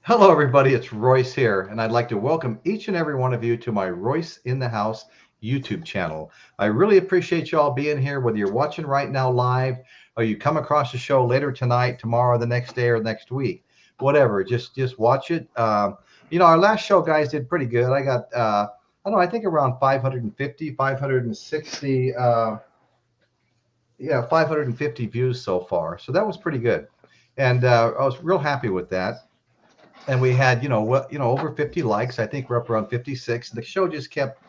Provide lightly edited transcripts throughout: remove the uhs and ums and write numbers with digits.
Hello, everybody. It's Royce here, and I'd like to welcome each and every one of you to my Royce in the House YouTube channel. I really appreciate you all being here, whether you're watching right now live or you come across the show later tonight, tomorrow, the next day, or next week. Whatever, just watch it. Our last show, guys, did pretty good. I got, I don't know, I think around 550, 560, yeah, 550 views so far. So that was pretty good, and I was real happy with that. And we had over 50 likes. I think we're up around 56. The show just kept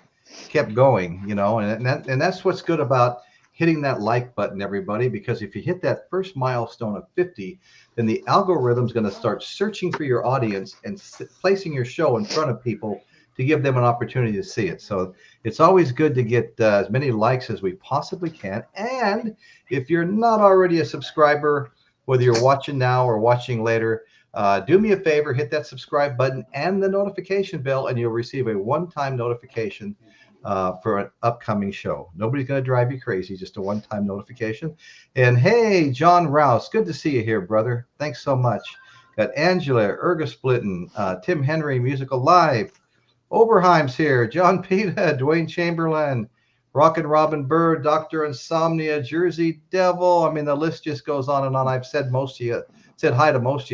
going, and that's what's good about hitting that like button, everybody, because if you hit that first milestone of 50, then the algorithm's going to start searching for your audience and placing your show in front of people to give them an opportunity to see it. So it's always good to get as many likes as we possibly can. And if you're not already a subscriber, whether you're watching now or watching later, do me a favor, hit that subscribe button and the notification bell, and you'll receive a one-time notification for an upcoming show. Nobody's going to drive you crazy, just a one-time notification. And hey, John Rouse, good to see you here, brother. Thanks so much. Got Angela, Erga Splitton, Tim Henry, Musical Live. Oberheim's here, John Pita, Dwayne Chamberlain, Rockin' Robin Bird, Dr. Insomnia, Jersey Devil. I mean, the list just goes on and on. I've said said hi to most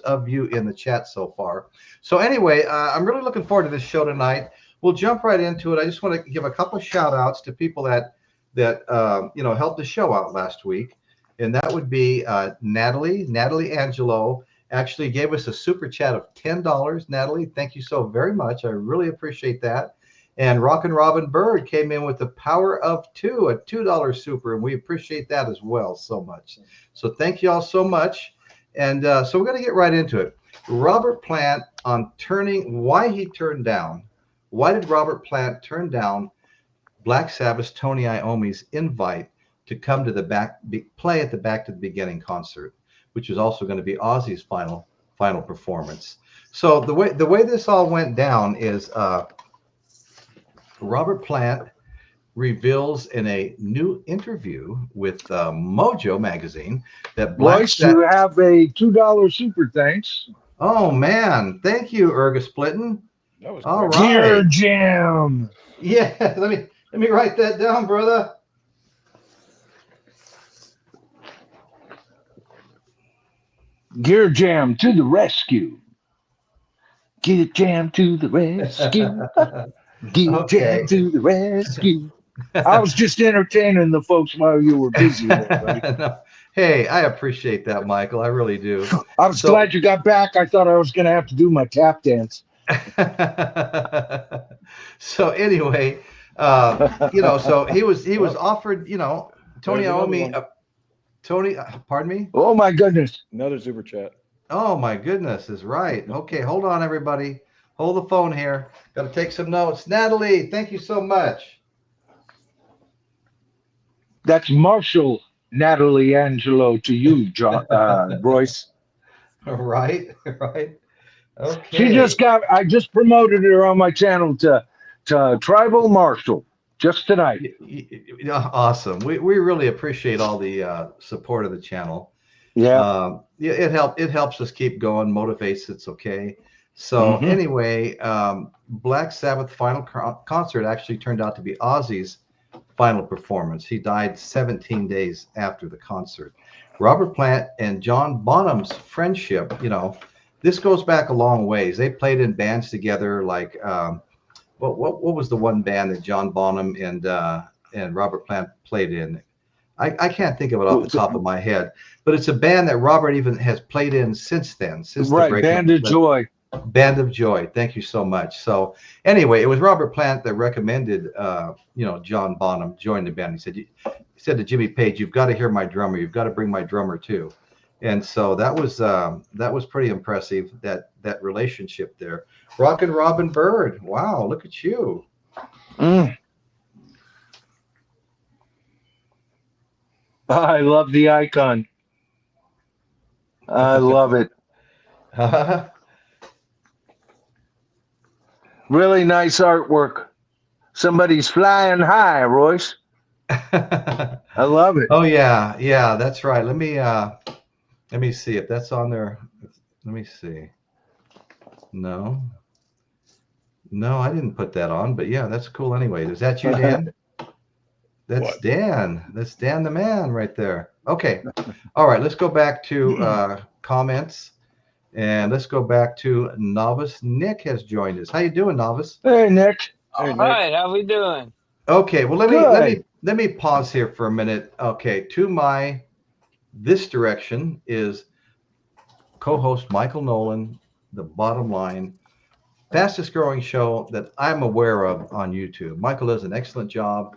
of you in the chat so far. So anyway, I'm really looking forward to this show tonight. We'll jump right into it. I just want to give a couple of shout outs to people that helped the show out last week. And that would be Natalie Angelo actually gave us a super chat of $10. Natalie, thank you so very much. I really appreciate that. And Rockin' Robin Bird came in with the power of two, a $2 super, and we appreciate that as well so much. So thank you all so much. And so we're going to get right into it. Robert Plant why did Robert Plant turn down Black Sabbath's Tony Iommi'S invite to come to play at the Back to the Beginning concert, which is also going to be OZZY's final performance. So the way this all went down is Robert Plant reveals in a new interview with Mojo magazine that Royce, you have a $2 super thanks. Oh man, thank you, Erga Splitton. That was All quick. right. Gear Jam. Yeah, let me write that down, brother. Gear Jam to the rescue. Gear Jam to the rescue. Gear Okay. Jam to the rescue. I was just entertaining the folks while you were busy there, buddy. No. Hey, I appreciate that, Michael. I really do. I was glad you got back. I thought I was going to have to do my tap dance. So anyway, so he was offered, Tony Iommi, Tony, pardon me? Oh, my goodness. Another super chat. Oh, my goodness, is right. Okay, hold on, everybody. Hold the phone here. Got to take some notes. Natalie, thank you so much. That's Marshall Natalie Angelo to you, Royce. Right. Okay. I just promoted her on my channel to Tribal Marshal just tonight. Awesome. We really appreciate all the support of the channel. Yeah. It helps us keep going, motivates. It's okay. So anyway, Black Sabbath final concert actually turned out to be OZZY's final performance. He died 17 days after the concert. Robert Plant and John Bonham's friendship, this goes back a long ways. They played in bands together, like what was the one band that John Bonham and Robert Plant played in? I can't think of it off the top of my head, but it's a band that Robert even has played in since then. Since right, the breakup. Band of Joy. Band of Joy. Thank you so much. So anyway, it was Robert Plant that recommended, John Bonham join the band. He said to Jimmy Page, "You've got to hear my drummer. You've got to bring my drummer too." And so that was pretty impressive, that relationship there. Rockin' Robin Bird. Wow, look at you. I love the icon. I love it. Really nice artwork. Somebody's flying high, Royce. I love it. Oh yeah, that's right. Let me see if that's on there. Let me see. No, no, I didn't put that on, but yeah, that's cool anyway. Is that you, Dan? That's What? Dan. That's Dan the man right there. Okay. All right, let's go back to comments. And let's go back to Novice. Nick has joined us. How you doing, Novice? Hey, Nick. Hey, All Nick. right, how we doing? Okay, well Good. let me pause here for a minute. Okay, to this direction is co-host Michael Nolan, the bottom line, fastest growing show that I'm aware of on YouTube. Michael does an excellent job.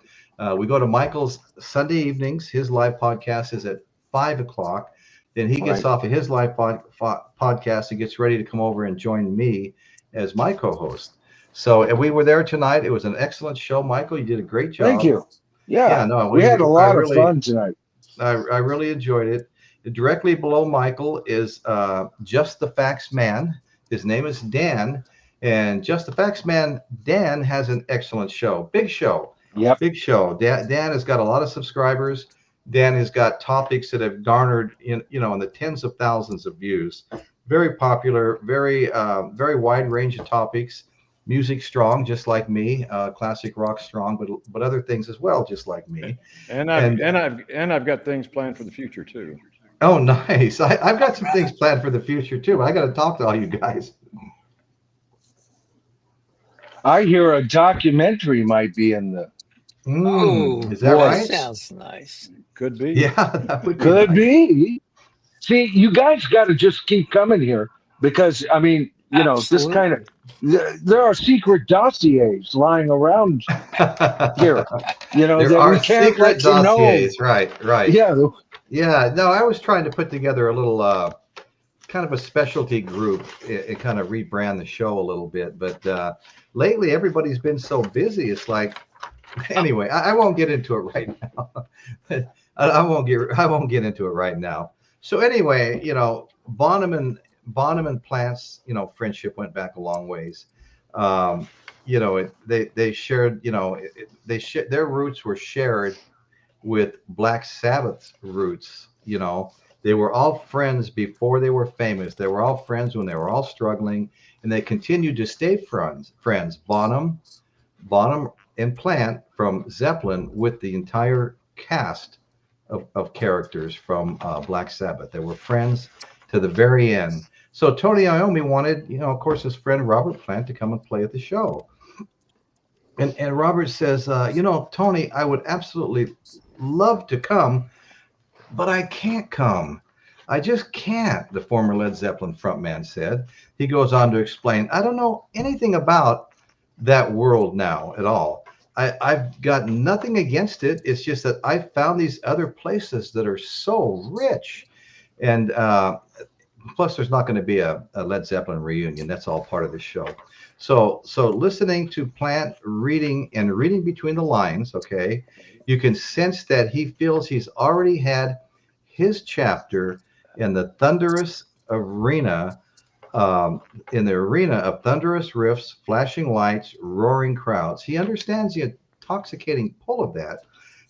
We go to Michael's Sunday evenings. His live podcast is at 5 o'clock. Then he gets off of his live podcast and gets ready to come over and join me as my co-host. So, and we were there tonight. It was an excellent show. Michael, you did a great job. Thank you. Yeah, no, we had a lot of fun tonight. I really enjoyed it. Directly below Michael is Just the Facts Man. His name is Dan. And Just the Facts Man, Dan has an excellent show. Big show. Yep. Big show. Dan has got a lot of subscribers. Dan has got topics that have garnered in the tens of thousands of views. Very popular, very wide range of topics. Music strong, just like me. Classic rock strong, but other things as well, just like me. And I've got things planned for the future too. Oh, nice. I've got some things planned for the future too. I got to talk to all you guys. I hear a documentary might be in the. Is that right? Sounds nice. Could be. Yeah, that would be. Could be. See, you guys got to just keep coming here because I mean, this kind of. There are secret dossiers lying around here. There are secret dossiers. Right. Yeah. Yeah. No, I was trying to put together a little kind of a specialty group and kind of rebrand the show a little bit. But lately, everybody's been so busy. It's like, anyway, I won't get into it right now. I won't get into it right now. So anyway, Bonham and Plant's, friendship went back a long ways. They shared, their roots were shared with Black Sabbath's roots. They were all friends before they were famous. They were all friends when they were all struggling, and they continued to stay friends. Bonham and Plant from Zeppelin with the entire cast of characters from Black Sabbath. They were friends to the very end. So Tony Iommi wanted, of course, his friend Robert Plant to come and play at the show. And Robert says, Tony, I would absolutely love to come, but I can't come. I just can't, the former Led Zeppelin frontman said. He goes on to explain, I don't know anything about that world now at all. I've got nothing against it. It's just that I found these other places that are so rich. And plus, there's not going to be a Led Zeppelin reunion. That's all part of the show. So listening to Plant reading between the lines, okay, you can sense that he feels he's already had his chapter in the thunderous arena, in the arena of thunderous riffs, flashing lights, roaring crowds. He understands the intoxicating pull of that,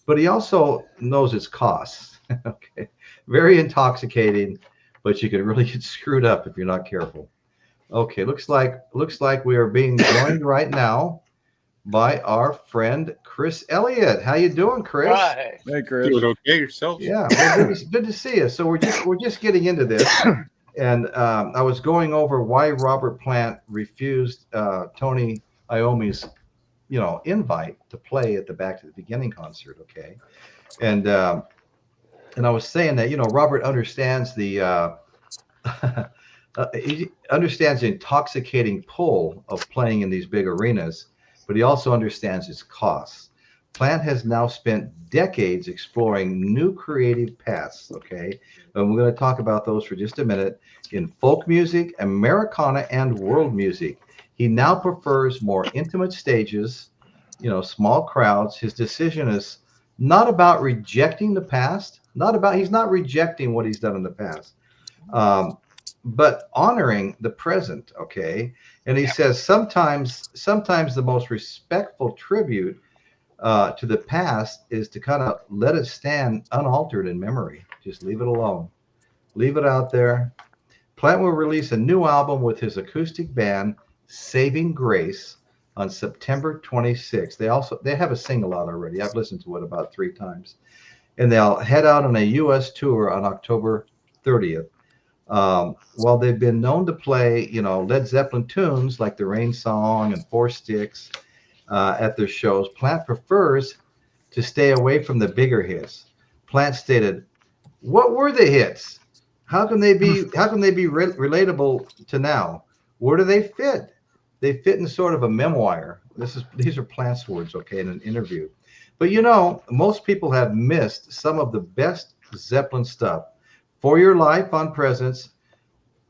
but he also knows its costs. Okay, very intoxicating, but you can really get screwed up if you're not careful. Okay, looks like we are being joined right now by our friend Chris Elliott. How you doing, Chris? Right. Hey, Chris. Doing okay yourself? Yeah, well, good to see you. So we're just getting into this, and I was going over why Robert Plant refused Tony Iommi's, invite to play at the Back to the Beginning concert. Okay, and I was saying that Robert understands the he understands the intoxicating pull of playing in these big arenas, but he also understands its costs. Plant has now spent decades exploring new creative paths, okay? And we're going to talk about those for just a minute. In folk music, Americana, and world music, he now prefers more intimate stages, small crowds. His decision is not about rejecting the past, he's not rejecting what he's done in the past, but honoring the present, okay? And he says sometimes the most respectful tribute to the past is to kind of let it stand unaltered in memory. Just leave it alone. Leave it out there. Plant will release a new album with his acoustic band, Saving Grace, on September 26th. They have a single out already. I've listened to it about 3 times. And they'll head out on a U.S. tour on October 30th. While they've been known to play, Led Zeppelin tunes like the Rain Song and Four Sticks at their shows, Plant prefers to stay away from the bigger hits. Plant stated, "What were the hits? How can they be relatable to now? Where do they fit? They fit in sort of a memoir." These are Plant's words, okay, in an interview. But most people have missed some of the best Zeppelin stuff. For Your Life on Presents,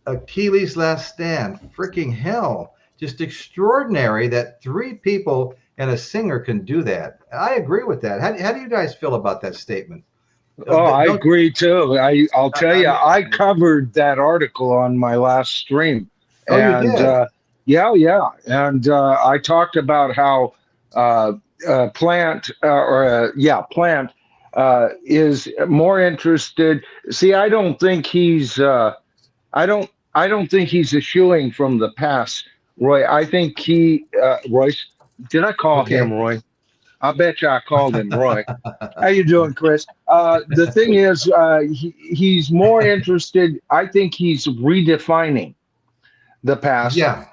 Achilles' Last Stand, freaking hell. Just extraordinary that 3 people and a singer can do that. I agree with that. How do you guys feel about that statement? Oh, I agree too. I'll tell you, I covered that article on my last stream. Oh, and, you did? Yeah. And I talked about how Plant is more interested. See, I don't think he's eschewing from the past, Roy. I think Royce. Did I call him Roy? I bet you I called him Roy. How you doing, Chris? The thing is, he's more interested. I think he's redefining the past. Yeah.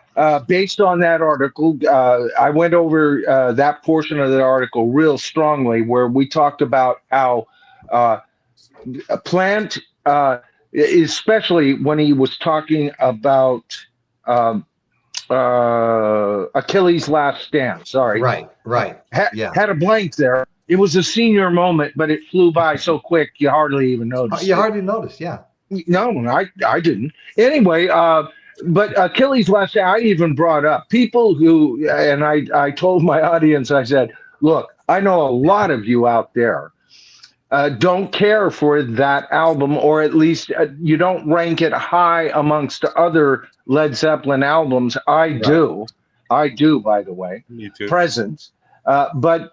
Based on that article, I went over that portion of the article real strongly, where we talked about how Plant, especially when he was talking about Achilles' Last Stand. Sorry. Right. Had a blank there. It was a senior moment, but it flew by so quick you hardly even noticed. You hardly noticed, yeah. No, I didn't. Anyway, but Achilles' Last Stand, I even brought up people who, and I told my audience, I said, look, I know a lot of you out there don't care for that album, or at least you don't rank it high amongst other Led Zeppelin albums. I do, by the way. Me too. Presence. But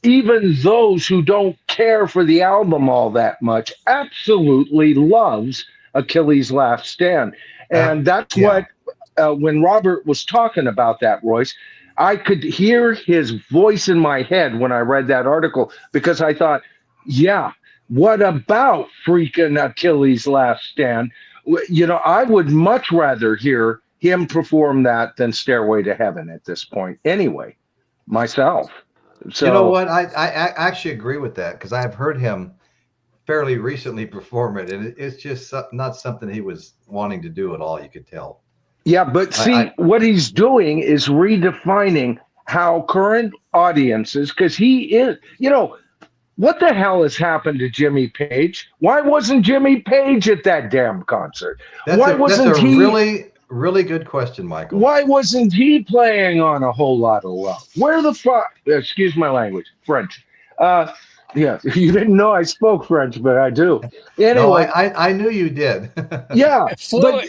even those who don't care for the album all that much absolutely loves Achilles' Last Stand. And that's what, when Robert was talking about that, Royce, I could hear his voice in my head when I read that article, because I thought, yeah, what about freaking Achilles' Last Stand? I would much rather hear him perform that than Stairway to Heaven at this point anyway, myself. So, you know what? I actually agree with that, because I've heard him fairly recently perform it, and it's just not something he was wanting to do at all, you could tell. Yeah, but see, what he's doing is redefining how current audiences, because he is, what the hell has happened to Jimmy Page? Why wasn't Jimmy Page at that damn concert? That's a really, really good question, Michael. Why wasn't he playing on A Whole Lot of Love? Where the fuck? Excuse my language, French. Yeah, you didn't know I spoke French, but I do. Anyway, no, I knew you did. Yeah, but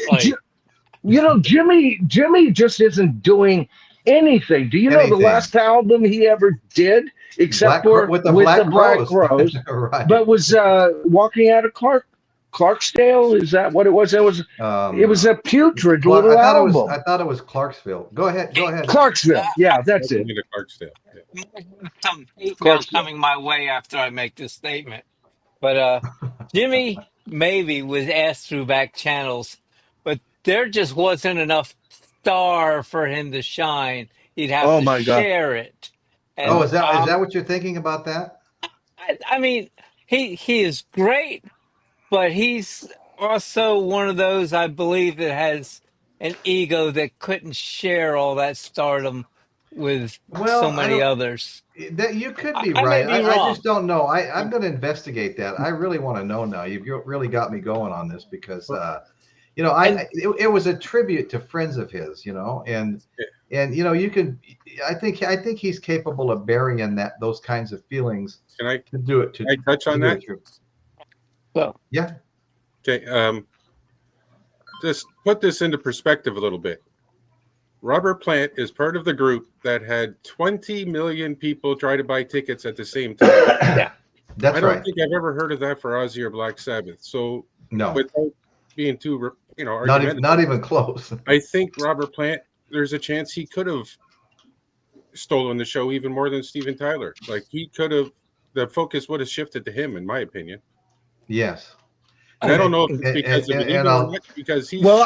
Jimmy just isn't doing anything. Do you know the last album he ever did, except with the Black Crowes, right. but was walking out of Clarksdale? Is that what it was? It was a putrid little album. I thought it was Clarksville. Go ahead. Clarksville. Yeah, that's it. Clarksdale. Yeah. Some hate mail coming my way after I make this statement. But Jimmy maybe was asked through back channels, but there just wasn't enough star for him to shine. He'd have to share it. And, is that what you're thinking about that? I mean, he is great, but he's also one of those, I believe, that has an ego that couldn't share all that stardom with so many others. That you could be right. I just don't know. I'm going to investigate that. I really want to know now. You've really got me going on this, because it was a tribute to friends of his, and you can. I think he's capable of burying those kinds of feelings. Can I do it? Can I touch on that? Well, yeah. Okay. Just put this into perspective a little bit. Robert Plant is part of the group that had 20 million people try to buy tickets at the same time. Yeah, that's right. I don't think I've ever heard of that for OZZY or Black Sabbath. So No, without being too, not even close. I think Robert Plant, there's a chance he could have stolen the show even more than Steven Tyler. Like he could have, the focus would have shifted to him, in my opinion. Yes. And I don't know if it's because of an ego or not, because he's. Well,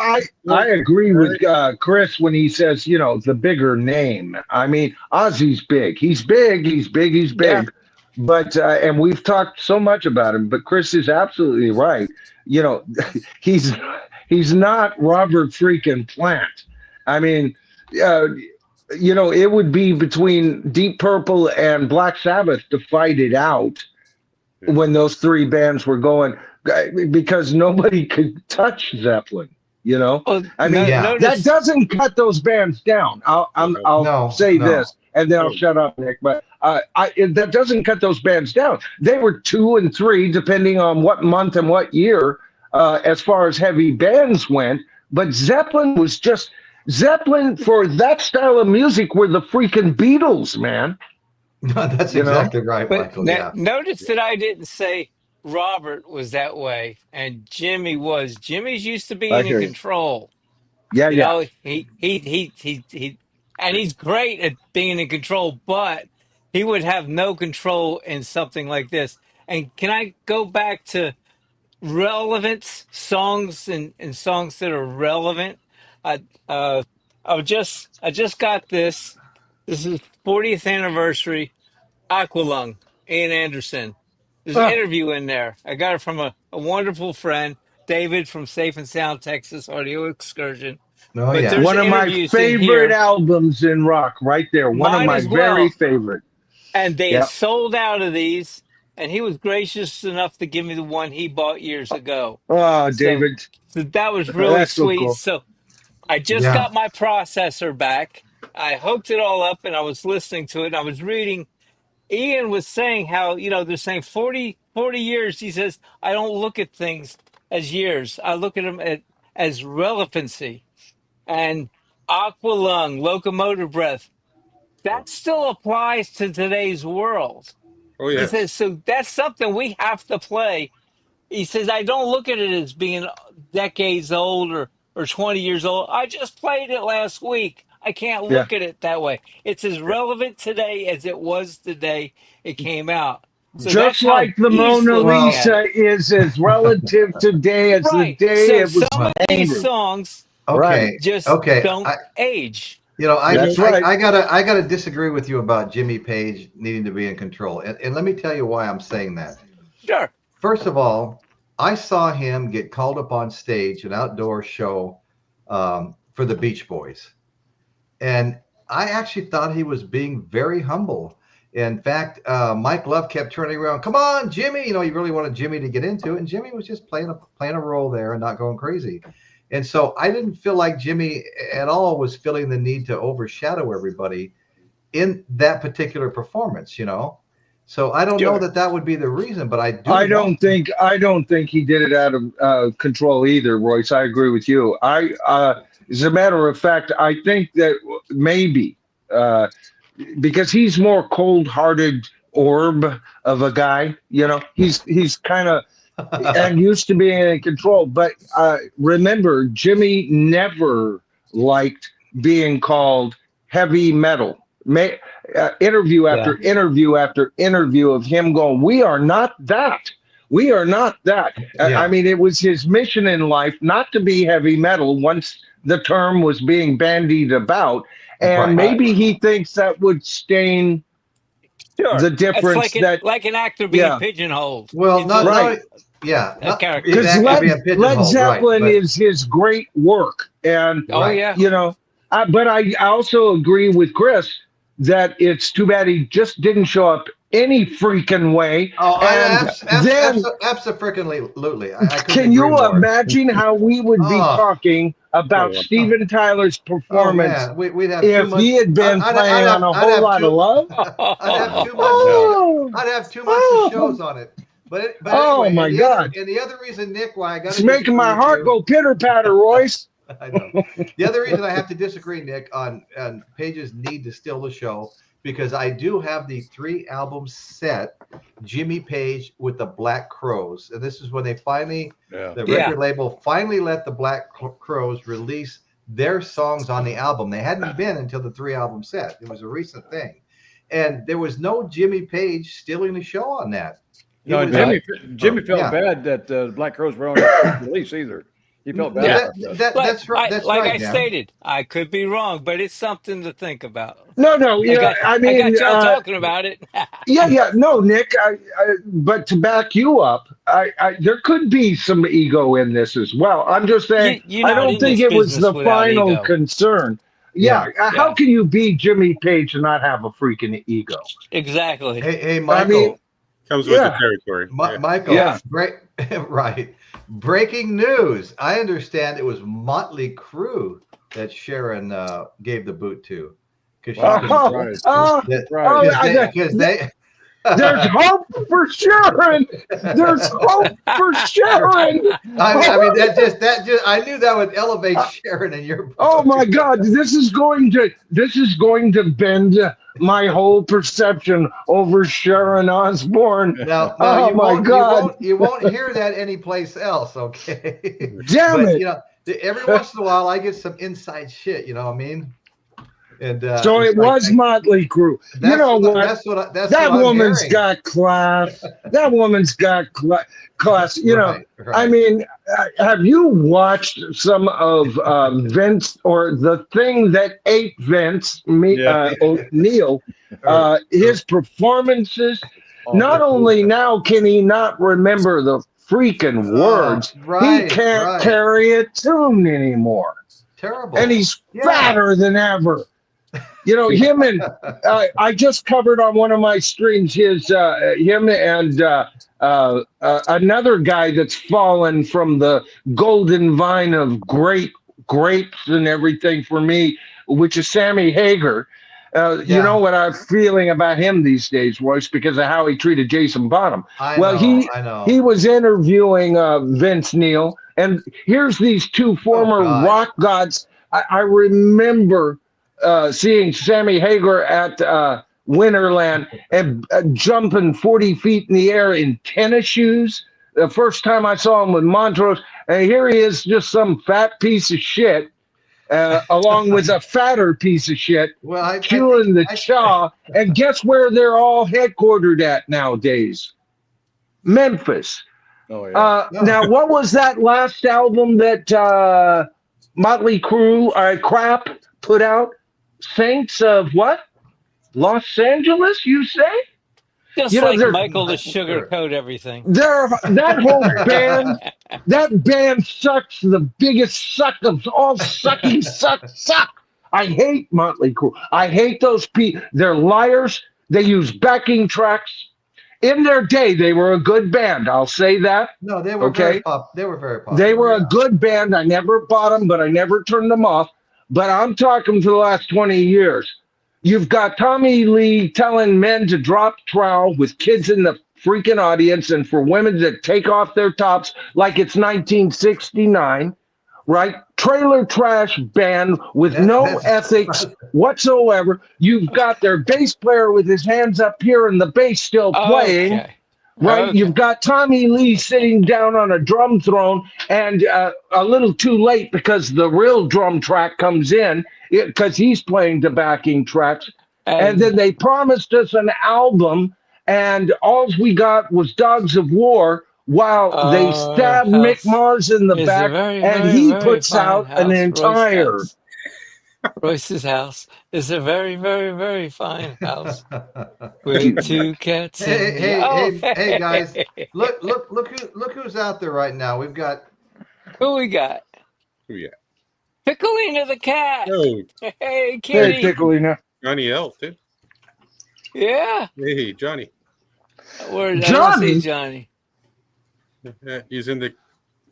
I agree with Chris when he says, the bigger name. I mean, Ozzy's big. He's big. Yeah. But and we've talked so much about him. But Chris is absolutely right. He's not Robert freaking Plant. I mean, it would be between Deep Purple and Black Sabbath to fight it out when those three bands were going. Because nobody could touch Zeppelin, I mean, that doesn't cut those bands down. I'll say this, and then I'll shut up, Nick. But that doesn't cut those bands down. They were 2 and 3, depending on what month and what year, as far as heavy bands went. But Zeppelin was just Zeppelin for that style of music were the freaking Beatles, man. No, that's exactly right, Michael. Notice that I didn't say Robert was that way, and Jimmy was. Jimmy's used to being in control. Yeah, he, and he's great at being in control, but he would have no control in something like this. And can I go back to relevance songs and songs that are relevant? I just got this. This is 40th anniversary. Aqualung, Ian Anderson. There's an interview in there. I got it from a wonderful friend, David from Safe and Sound Texas Audio Excursion. Oh, but there's one of my favorite albums in rock, right there. One of my very favorite. And they sold out of these, and he was gracious enough to give me the one he bought years ago. Oh, David. So that was really sweet. So cool. So I just got my processor back. I hooked it all up, and I was listening to it, and I was reading. Ian was saying how, they're saying 40 years. He says, I don't look at things as years. I look at them as relevancy. And Aqualung, Locomotive Breath, that still applies to today's world. Oh, yeah. He says, so that's something we have to play. He says, I don't look at it as being decades old or 20 years old. I just played it last week. I can't look at it that way. It's as relevant today as it was the day it came out. So just like the Mona Lisa is as relative today as the day it was some of these songs just don't age. I gotta disagree with you about Jimmy Page needing to be in control. And let me tell you why I'm saying that. Sure. First of all, I saw him get called up on stage, an outdoor show for the Beach Boys. And I actually thought he was being very humble. In fact, Mike Love kept turning around. Come on, Jimmy. He really wanted Jimmy to get into it. And Jimmy was just playing a role there and not going crazy. And so I didn't feel like Jimmy at all was feeling the need to overshadow everybody in that particular performance, So I don't know that would be the reason, but I do. I don't think he did it out of control either, Royce. I agree with you. As a matter of fact, I think that maybe because he's more cold-hearted orb of a guy, he's kind of and used to being in control. But remember, Jimmy never liked being called heavy metal. Interview after interview after interview of him going, we are not that. We are not that. I mean, it was his mission in life not to be heavy metal once the term was being bandied about. And maybe he thinks that would stain the difference. It's like an actor being pigeonholed. Well, not right. Because Led Zeppelin is his great work. And, but I also agree with Chris that it's too bad he just didn't show up any freaking way. Absolutely. Can you imagine how we would be talking about Steven Tyler's performance we'd have if he had been playing on a whole lot of love? I'd have too much shows on it. But anyway, my God! And the other reason, Nick, why I got it's making my heart go pitter patter, Royce. I know. The other reason I have to disagree, Nick, on Page's need to steal the show because I do have the 3-album set, Jimmy Page with the Black Crowes. And this is when they finally, the record label finally let the Black Crowes release their songs on the album. They hadn't been until the 3-album set. It was a recent thing. And there was no Jimmy Page stealing the show on that. No, Jimmy felt bad that the Black Crowes were on the release either. He felt bad. That's right. That's like right. I stated, I could be wrong, but it's something to think about. No, yeah, I got y'all talking about it. No, Nick. But to back you up, there could be some ego in this as well. I'm just saying, I don't think it was the final concern. How can you be Jimmy Page and not have a freaking ego? Exactly. Hey, Michael. Comes with the territory. Michael, right. Breaking news. I understand it was Mötley Crüe that Sharon gave the boot to. Because they there's hope for Sharon. There's hope for Sharon. I mean, that just I knew that would elevate Sharon in your book. Oh my God, this is going to bend my whole perception over Sharon Osbourne. Now you won't hear that anyplace else, okay? Damn it. You know, every once in a while I get some inside shit, you know what I mean? And so it was Mötley Crüe. You know what? That woman's got class. That woman's got class. You know, I mean, have you watched some of Vince or the thing that ate Vince, Neil, his performances? Not only now can he not remember the freaking words, he can't carry a tune anymore. Terrible. And he's fatter than ever. You know, him and I just covered on one of my streams him and another guy that's fallen from the golden vine of grapes and everything for me, which is Sammy Hagar. You know what I'm feeling about him these days, Royce, because of how he treated Jason Bonham. I know. He was interviewing Vince Neil, and here's these two former rock gods. I remember seeing Sammy Hagar at Winterland and jumping 40 feet in the air in tennis shoes. The first time I saw him with Montrose, and here he is, just some fat piece of shit, along with a fatter piece of shit, chewing the chaw. And guess where they're all headquartered at nowadays? Memphis. Oh, yeah. Now, what was that last album that Mötley Crüe, Crap, put out? Saints of what? Los Angeles, you say? Just like Michael to sugarcoat everything. That whole band sucks the biggest suck of all sucky suck. I hate Mötley Crüe. I hate those people. They're liars. They use backing tracks. In their day, they were a good band. I'll say that. No, they were very popular. They were a good band. I never bought them, but I never turned them off. But I'm talking for the last 20 years. You've got Tommy Lee telling men to drop trowel with kids in the freaking audience and for women to take off their tops like it's 1969, right? Trailer trash band with no ethics whatsoever. You've got their bass player with his hands up here and the bass still playing. Okay. Right, You've got Tommy Lee sitting down on a drum throne, and a little too late because the real drum track comes in because he's playing the backing tracks. And then they promised us an album, and all we got was Dogs of War while they stabbed Mick Mars in the back, and he puts out an entire... Royce's house is a very, very, very fine house with two cats. Hey, guys! Look who's out there right now. We've got who we got? Piccolina the cat. Oh. Hey, kitty. Hey, Piccolina. Johnny L, too. Yeah. Hey, Johnny. Where's Johnny? Johnny. Yeah, he's in the.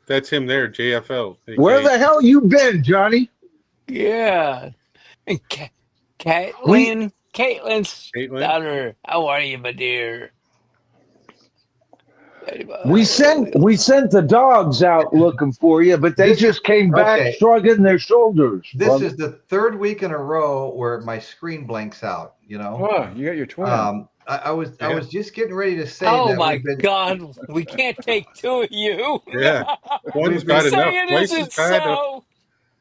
That's him there, JFL. Where the hell you been, Johnny? Yeah. And Caitlin's daughter. How are you, my dear? We sent the dogs out looking for you, but they just came back shrugging their shoulders. This is the third week in a row where my screen blanks out. You know. Oh, you got your twin. I was just getting ready to say oh that. my God, we can't take two of you. Yeah, one's bad Say enough. it Twice isn't is bad. so.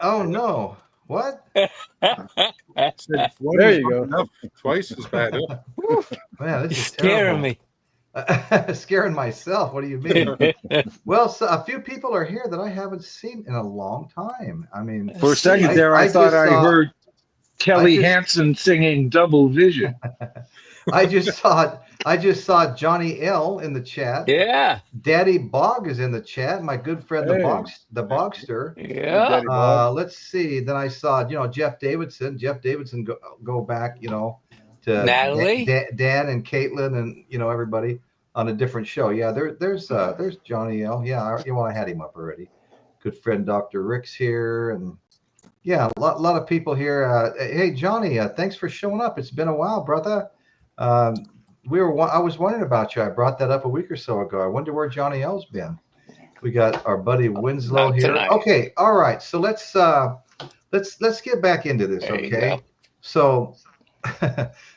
Oh no! What? Said one There was you go. enough. Twice is bad. Man, this is Scaring terrible. me. Scaring myself. What do you mean? Well, so a few people are here that I haven't seen in a long time. I mean, for a second there, I thought I heard Kelly Hansen singing Double Vision. I just saw Johnny L in the chat. Yeah. Daddy Bog is in the chat. My good friend, the Bogster. Yeah. Let's see. Then I saw, Jeff Davidson. Go back, to Natalie, Dan and Caitlin, and everybody on a different show. Yeah, there's Johnny L. Yeah, I had him up already. Good friend Dr. Rick's here, and yeah, a lot of people here. Hey Johnny, thanks for showing up. It's been a while, brother. I was wondering about you. I brought that up a week or so ago. I wonder where Johnny L's been. We got our buddy Winslow here. Tonight. Okay, all right. So let's get back into this. Okay, so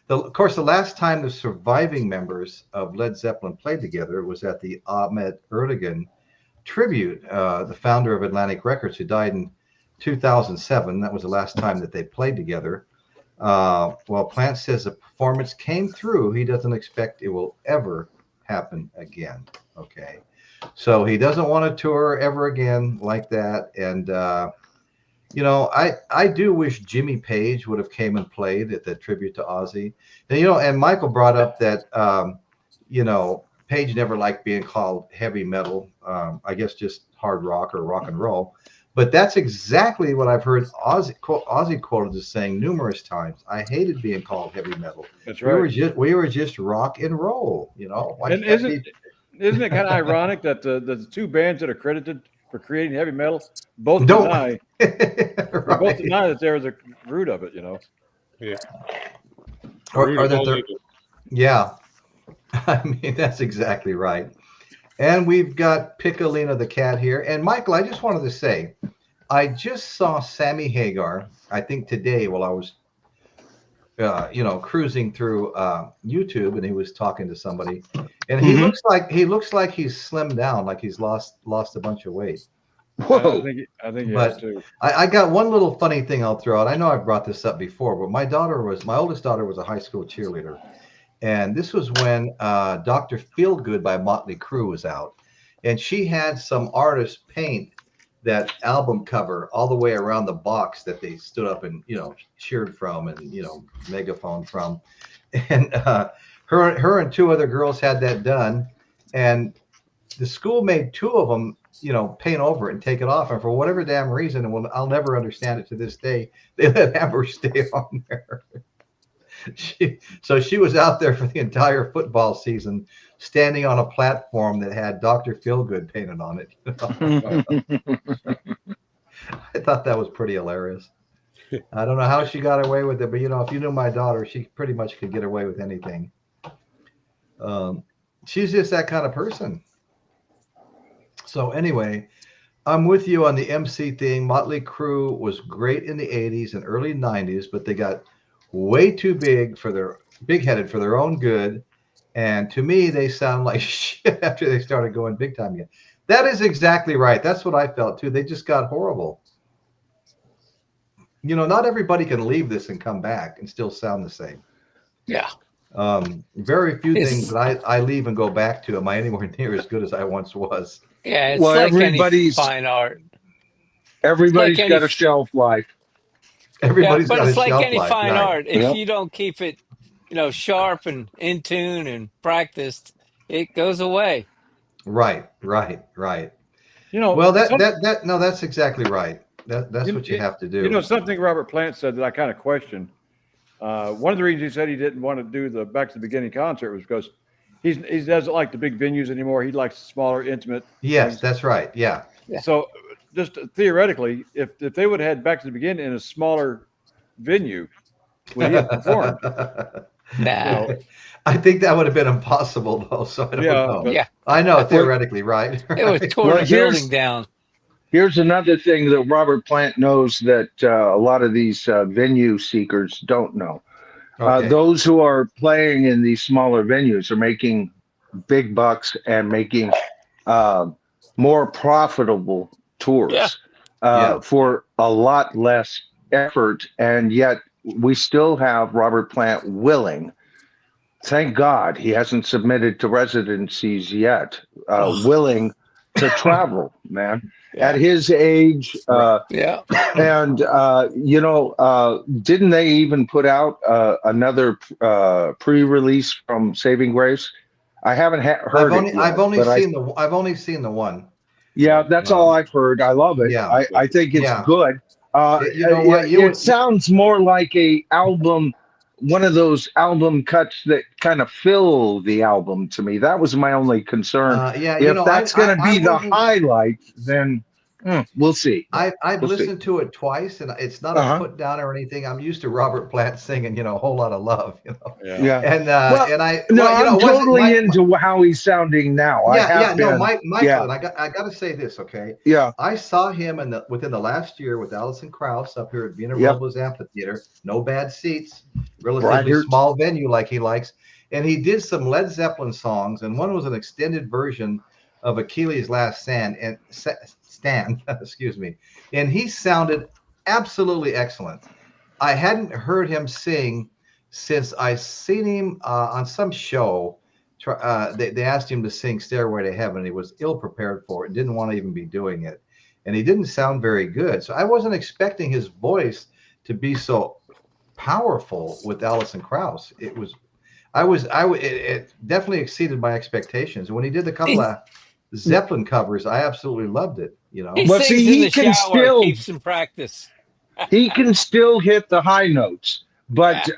of course the last time the surviving members of Led Zeppelin played together was at the Ahmet Ertegun tribute, the founder of Atlantic Records, who died in 2007. That was the last time that they played together. Well, Plant says the performance came through. He doesn't expect it will ever happen again. Okay. So he doesn't want to tour ever again like that. And, I do wish Jimmy Page would have came and played at the tribute to Ozzy. And, and Michael brought up that, Page never liked being called heavy metal. I guess just hard rock or rock and roll. But that's exactly what I've heard Ozzy quoted as saying numerous times. I hated being called heavy metal. That's right. We were just rock and roll, And isn't it kind of ironic that the two bands that are credited for creating heavy metal both deny both deny that they're the root of it, Yeah. Are that yeah. I mean, that's exactly right. And we've got Piccolina the cat here. And Michael, I just wanted to say, I just saw Sammy Hagar, I think today while I was, cruising through YouTube, and he was talking to somebody, and he looks like he's slimmed down, like he's lost a bunch of weight. Whoa. I think he has too. I got one little funny thing I'll throw out. I know I've brought this up before, but my oldest daughter was a high school cheerleader. And this was when Dr. Feelgood by Mötley Crüe was out. And she had some artist paint that album cover all the way around the box that they stood up and, cheered from and, megaphone from. And her and two other girls had that done. And the school made two of them, paint over it and take it off. And for whatever damn reason, and I'll never understand it to this day, they let Amber stay on there. She was out there for the entire football season, standing on a platform that had Dr. Feelgood painted on it. I thought that was pretty hilarious. I don't know how she got away with it, but if you knew my daughter, she pretty much could get away with anything. She's just that kind of person. So anyway, I'm with you on the MC thing. Mötley Crüe was great in the 80s and early 90s, but they got way too big-headed for their own good, and to me they sound like shit after they started going big time again. That is exactly right. That's what I felt too. They just got horrible. Not everybody can leave this and come back and still sound the same. Yeah. Very few things that I leave and go back to am I anywhere near as good as I once was. Yeah, it's like any fine art. Everybody's got a shelf life. Everybody's but got it's a like shelf any life, fine right. art. If you don't keep it, sharp and in tune and practiced, it goes away. Right. Well, that's exactly right. That's what you have to do. Something Robert Plant said that I kind of questioned. One of the reasons he said he didn't want to do the Back to the Beginning concert was because he doesn't like the big venues anymore. He likes smaller, intimate. Yes, things. that's right. Yeah. So just theoretically, if they would have had Back to the Beginning in a smaller venue, would he have performed? Nah. I think that would have been impossible, though. So I don't know. Yeah. I know theoretically, right? It was tore the building down. Here's another thing that Robert Plant knows that a lot of these venue seekers don't know. Okay. Those who are playing in these smaller venues are making big bucks and making more profitable tours for a lot less effort. And yet we still have Robert Plant willing. Thank God he hasn't submitted to residencies yet, willing to travel, man. At his age, and didn't they even put out another pre-release from Saving Grace? I haven't heard it yet, I've only seen the one. Yeah, that's all I've heard. I love it. Yeah, I think it's good. You know what? It sounds more like a album. One of those album cuts that kind of fill the album to me. That was my only concern. If that's going to be the highlight, then we'll see. I've listened to it twice, and it's not a put down or anything. I'm used to Robert Plant singing, a whole lot of love, And I'm totally into how he's sounding now. Michael, and I got to say this, okay? Yeah. I saw him within the last year with Alison Krauss up here at Wiener Robles Amphitheater. No bad seats, relatively small venue like he likes, and he did some Led Zeppelin songs, and one was an extended version of Achilles' Last Stand, excuse me, and he sounded absolutely excellent. I hadn't heard him sing since I seen him on some show. They asked him to sing Stairway to Heaven. He was ill prepared for it, didn't want to even be doing it, and he didn't sound very good. So I wasn't expecting his voice to be so powerful with Alison Krauss. It definitely exceeded my expectations. And when he did the couple of Zeppelin covers, I absolutely loved it. He sings in the shower, keeps in practice. He can still hit the high notes, but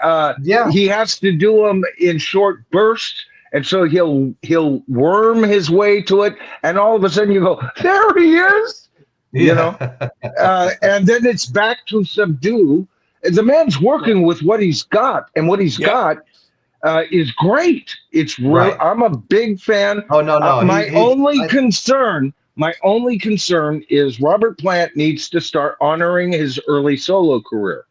he has to do them in short bursts, and so he'll worm his way to it, and all of a sudden you go, there he is, and then it's back to subdue. The man's working with what he's got, and what he's got is great. It's real. I'm a big fan. Oh no! My only concern is Robert Plant needs to start honoring his early solo career,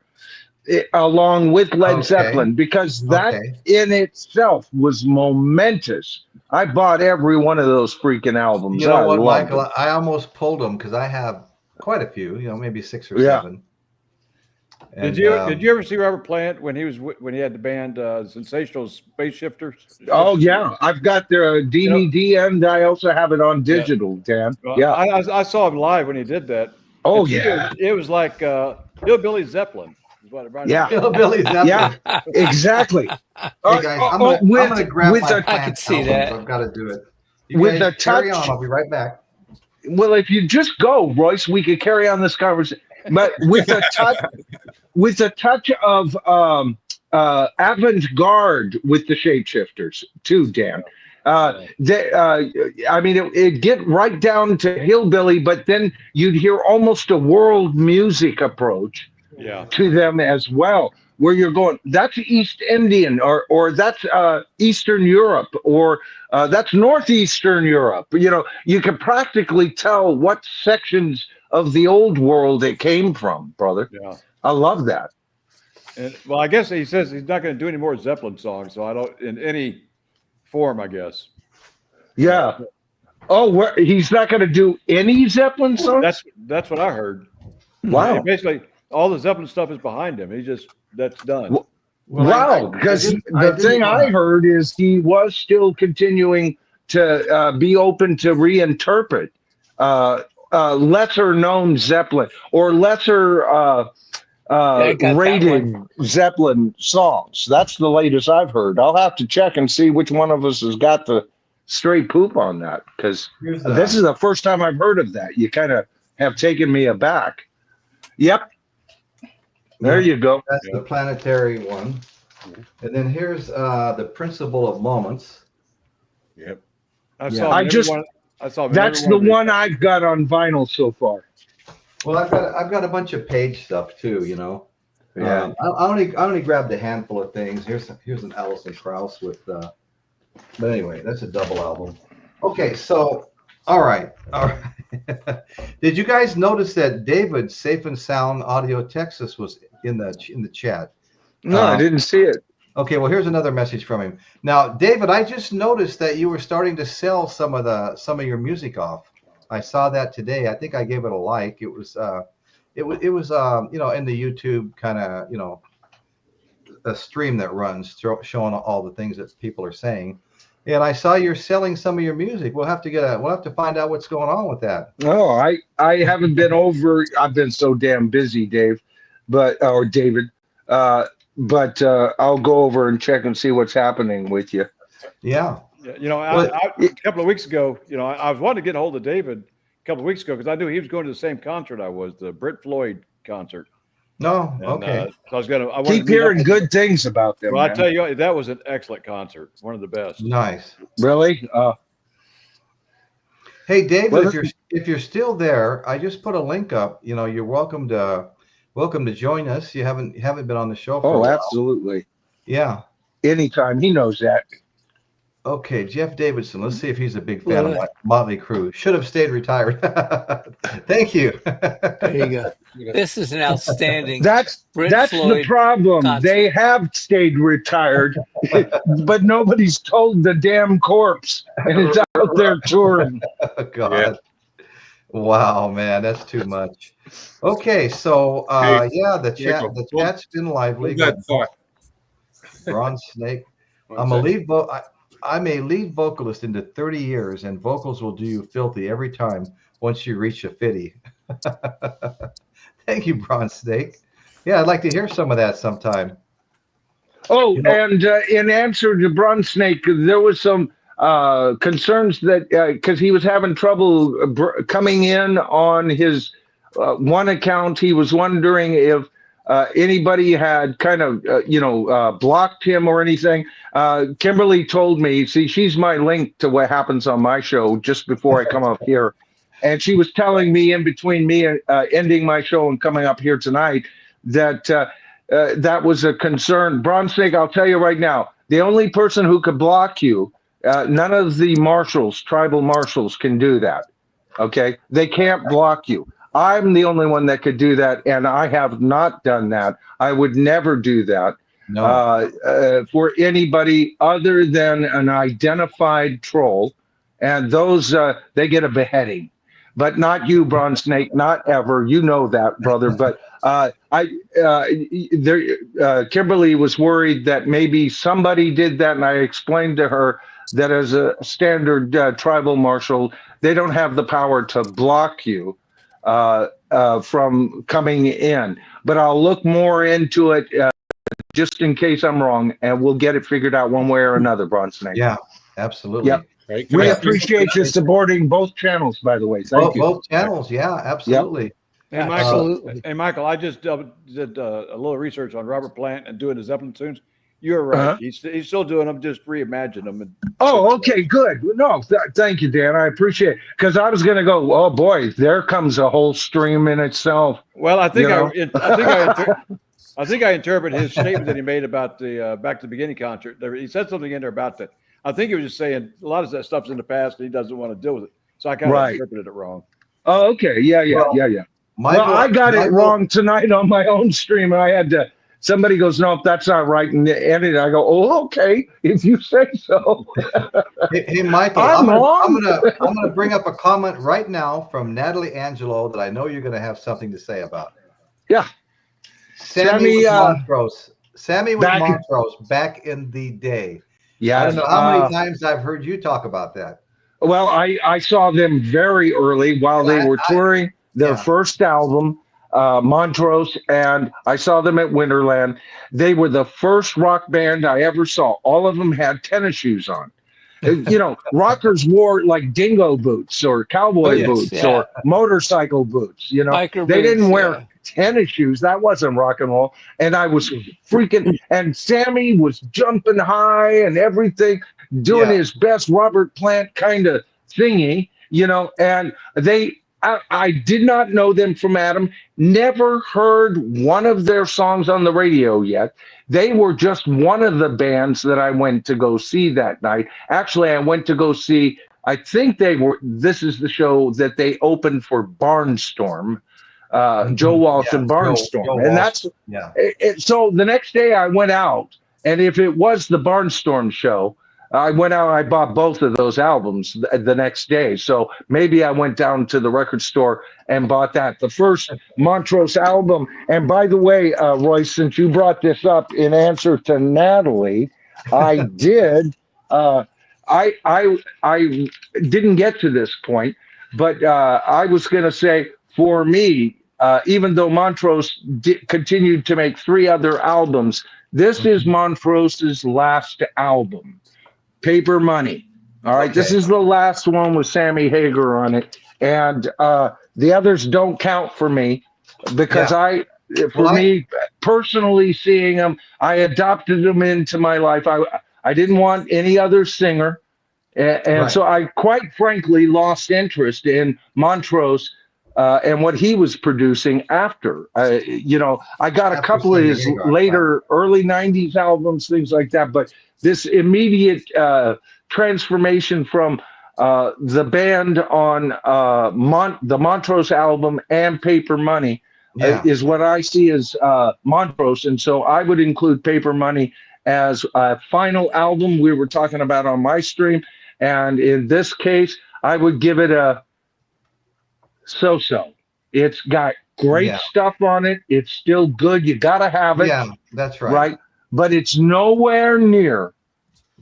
along with Led Zeppelin, because that in itself was momentous. I bought every one of those freaking albums. You know what, Michael? I almost pulled them because I have quite a few. Maybe 6 or 7. And, did you ever see Robert Plant when he had the band Sensational Space Shifters? Oh yeah, I've got the DVD and I also have it on digital, Dan. Well, I saw him live when he did that. Oh yeah, it was like Hillbilly Zeppelin. Hillbilly Zeppelin. Yeah, exactly. Hey guys, I'm gonna grab my Plant I could see albums. that. I've got to do it. You with guys the carry touch. on. I'll be right back. Well, if you just go, Royce, we could carry on this conversation. But with a touch of avant-garde with the Shapeshifters too, Dan. It get right down to hillbilly, but then you'd hear almost a world music approach to them as well, where you're going, that's East Indian, or that's Eastern Europe, or that's Northeastern Europe. You can practically tell what sections of the old world it came from, brother. Yeah, I love that. And well, I guess he says he's not going to do any more Zeppelin songs, so I don't in any form, I guess. Yeah. Oh, he's not going to do any Zeppelin songs? That's what I heard. Wow. Basically, all the Zeppelin stuff is behind him. That's done. Wow, because the thing I heard is he was still continuing to be open to reinterpret lesser known Zeppelin or lesser rated Zeppelin songs. That's the latest I've heard. I'll have to check and see which one of us has got the straight poop on that, because this is the first time I've heard of that. You kind of have taken me aback. Yep. There you go. That's the planetary one. And then here's the Principle of Moments. Yep. That's the one I've got on vinyl so far. Well, I've got a bunch of page stuff too, Yeah. I only grabbed a handful of things. Here's an Alison Krauss with, but anyway, that's a double album. Okay, so all right. Did you guys notice that David Safe and Sound Audio Texas was in the chat? No, I didn't see it. Okay, well, here's another message from him. Now, David, I just noticed that you were starting to sell some of your music off. I saw that today. I think I gave it a like. It was in the YouTube kind of a stream that runs showing all the things that people are saying. And I saw you're selling some of your music. We'll have to find out what's going on with that. No, I haven't been over. I've been so damn busy, David. But I'll go over and check and see what's happening with you. Yeah. A couple of weeks ago, I was wanting to get a hold of David a couple of weeks ago because I knew he was going to the same concert I was, the Britt Floyd concert. No, and, okay. So I wanted keep hearing good things about them. Well, I tell you, that was an excellent concert, one of the best. Nice. Really? Hey, David, if you're still there, I just put a link up. You're welcome to join us. You haven't been on the show for a while. Absolutely. Yeah. Anytime. He knows that. Okay, Jeff Davidson. Let's see if he's a big fan of Mötley Crüe. Should have stayed retired. Thank you. There you go. This is an outstanding. That's the problem. Concert. They have stayed retired, but nobody's told the damn corpse, and it's out there touring. Oh, God. Yeah. Wow, man, that's too much. Okay, so the chat's been lively. Bronze Snake. I'm a lead vocalist into 30 years, and vocals will do you filthy every time once you reach a 50. Thank you, Bronze Snake. Yeah, I'd like to hear some of that sometime. Oh, and in answer to Bronze Snake, there was some concerns that because he was having trouble coming in on his one account, he was wondering if anybody had kind of, blocked him or anything. Kimberly told me, see, she's my link to what happens on my show just before I come up here. And she was telling me in between me ending my show and coming up here tonight that that was a concern. Bronze Snake, I'll tell you right now, the only person who could block you, none of the tribal marshals can do that. Okay? They can't block you. I'm the only one that could do that, and I have not done that. I would never do that for anybody other than an identified troll, and those they get a beheading. But not you, Bronze Snake, not ever. You know that, brother. But Kimberly was worried that maybe somebody did that, and I explained to her that as a standard tribal marshal, they don't have the power to block you from coming in. But I'll look more into it just in case I'm wrong, and we'll get it figured out one way or another, Bronze Snake. Yeah, absolutely. Yep. Right. We appreciate you supporting both channels, by the way. Thank you. Both channels, yeah, absolutely. Yep. Hey, Michael, I just did a little research on Robert Plant and doing the Zeppelin tunes. You're right. He's still doing them, just reimagine them. Okay, good. No, thank you, Dan. I appreciate it. Because I was going to go, oh, boy, there comes a whole stream in itself. Well, I think I think I interpret his statement that he made about the Back to the Beginning concert. He said something in there about that. I think he was just saying a lot of that stuff's in the past and he doesn't want to deal with it. So I kind of interpreted it wrong. Oh, okay. Yeah. Michael, I got it wrong tonight on my own stream. I had to, somebody goes, no, that's not right. And I go, oh, okay, if you say so. Hey, Michael, I'm gonna bring up a comment right now from Natalie Angelo that I know you're going to have something to say about. Yeah. Sammy with Montrose. Sammy with Montrose back in the day. Yeah, I don't know how many times I've heard you talk about that. Well, I saw them very early while they were touring their first album, Montrose, and I saw them at Winterland. They were the first rock band I ever saw. All of them had tennis shoes on. Rockers wore like dingo boots or cowboy boots or motorcycle boots. They didn't wear tennis shoes. That wasn't rock and roll. And I was freaking, and Sammy was jumping high and everything, doing his best Robert Plant kind of thingy, and I did not know them from Adam. Never heard one of their songs on the radio yet. They were just one of the bands that I went to go see that night. Actually, I went to go see, I think this is the show that they opened for Barnstorm, Joe Walsh and Barnstorm. Joe And Walsh. so the next day I went out, and if it was the Barnstorm show, I went out, I bought both of those albums the next day. So maybe I went down to the record store and bought that. The first Montrose album. And by the way, Royce, since you brought this up in answer to Natalie, I did. I didn't get to this point, but I was going to say, for me, even though Montrose continued to make 3 other albums, this is Montrose's last album. Paper Money. All right. Okay. This is the last one with Sammy Hagar on it. And the others don't count for me because me personally seeing them, I adopted them into my life. I didn't want any other singer. And so I quite frankly lost interest in Montrose and what he was producing after. I got a couple of his later early 90s albums, things like that. But this immediate transformation from the band on the Montrose album and Paper Money is what I see as Montrose. And so I would include Paper Money as a final album we were talking about on my stream. And in this case, I would give it a so-so. It's got great stuff on it. It's still good. You got to have it. Yeah, that's right. Right? But it's nowhere near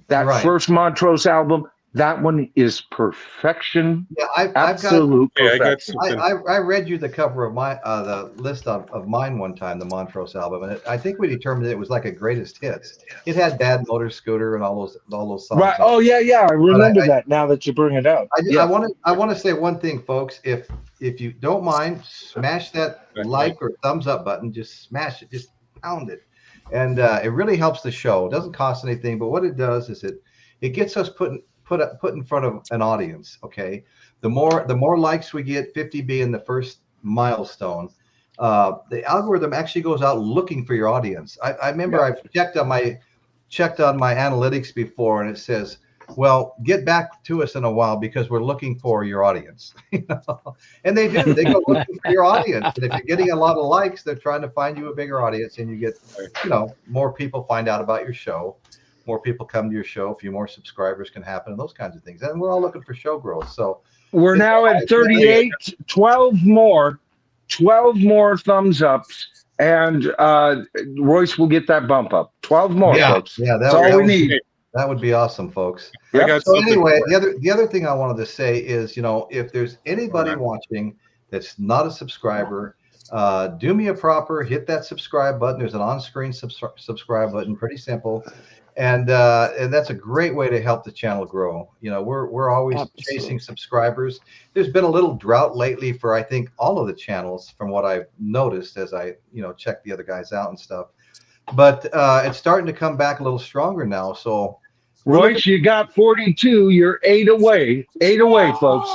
that first Montrose album. That one is perfection. Yeah, absolute perfection. I read you the cover of the list of mine one time, the Montrose album, and I think we determined it was like a greatest hits. It had Bad Motor Scooter and all those songs. Right. Oh yeah. I remember that now that you bring it up. I want to say one thing, folks. If you don't mind, smash that like or thumbs up button. Just smash it. Just pound it. And it really helps the show. It doesn't cost anything, but what it does is it gets us put in front of an audience. Okay, the more likes we get, 50 being the first milestone, the algorithm actually goes out looking for your audience. I remember I've checked on my analytics before, and it says, well, get back to us in a while because we're looking for your audience. And they do. They go looking for your audience. And if you're getting a lot of likes, they're trying to find you a bigger audience, and you get, more people find out about your show. More people come to your show. A few more subscribers can happen, and those kinds of things. And we're all looking for show growth. So we're now at 38, 12 more thumbs ups, and Royce will get that bump up. 12 more, folks. Yeah, that's all we need. That would be awesome, folks. So anyway, the other thing I wanted to say is, if there's anybody watching that's not a subscriber, do me a proper, hit that subscribe button. There's an on-screen subscribe button, pretty simple. And that's a great way to help the channel grow. We're always chasing subscribers. There's been a little drought lately for, I think, all of the channels from what I've noticed as I, check the other guys out and stuff. But it's starting to come back a little stronger now. So, Royce, you got 42. You're 8 away. 8 away, folks.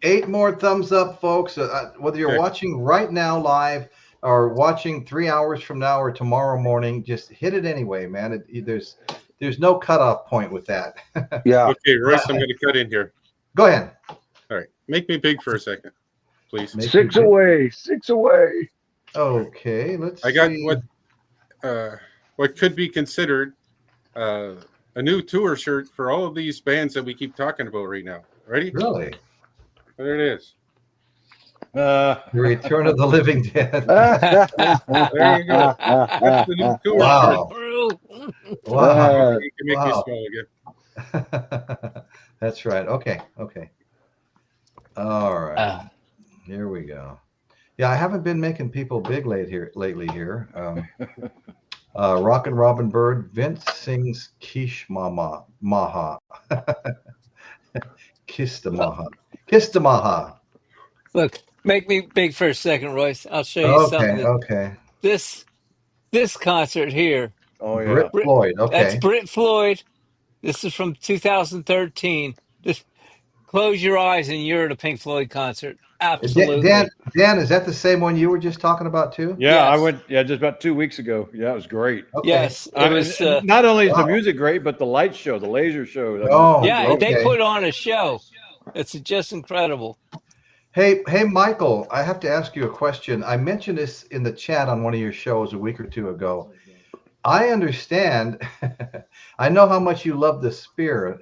Eight more thumbs up, folks. Whether you're watching right now live or watching 3 hours from now or tomorrow morning, just hit it anyway, man. There's no cutoff point with that. Yeah. Okay, Royce, I'm going to cut in here. Go ahead. All right. Make me big for a second, please. 6 away. 6 away. Okay, let's see. I got what could be considered a new tour shirt for all of these bands that we keep talking about right now. Ready? Really? There it is. The Return of the Living Dead. There you go. That's the new tour shirt. Wow. You can make me small again. That's right. Okay. All right. Here we go. Yeah, I haven't been making people big lately here. Rockin' Robin Bird, Vince sings Kish Mama Maha. Kiss the Maha. Kiss the Maha. Look, make me big for a second, Royce. I'll show you something. Okay. This concert here. Oh, yeah. Brit Floyd. Okay. That's Brit Floyd. This is from 2013. Just close your eyes and you're at a Pink Floyd concert. Absolutely. Dan, is that the same one you were just talking about too? Yeah, I Yes. went. Yeah, just about 2 weeks ago. Yeah, it was great. Okay. Yes, it was. Not only is the Wow. music great, but the light show, the laser show. I mean, Oh, Yeah, they okay. put on a show. It's just incredible. Hey, Michael, I have to ask you a question. I mentioned this in the chat on one of your shows a week or two ago. I understand. I know how much you love the sphere,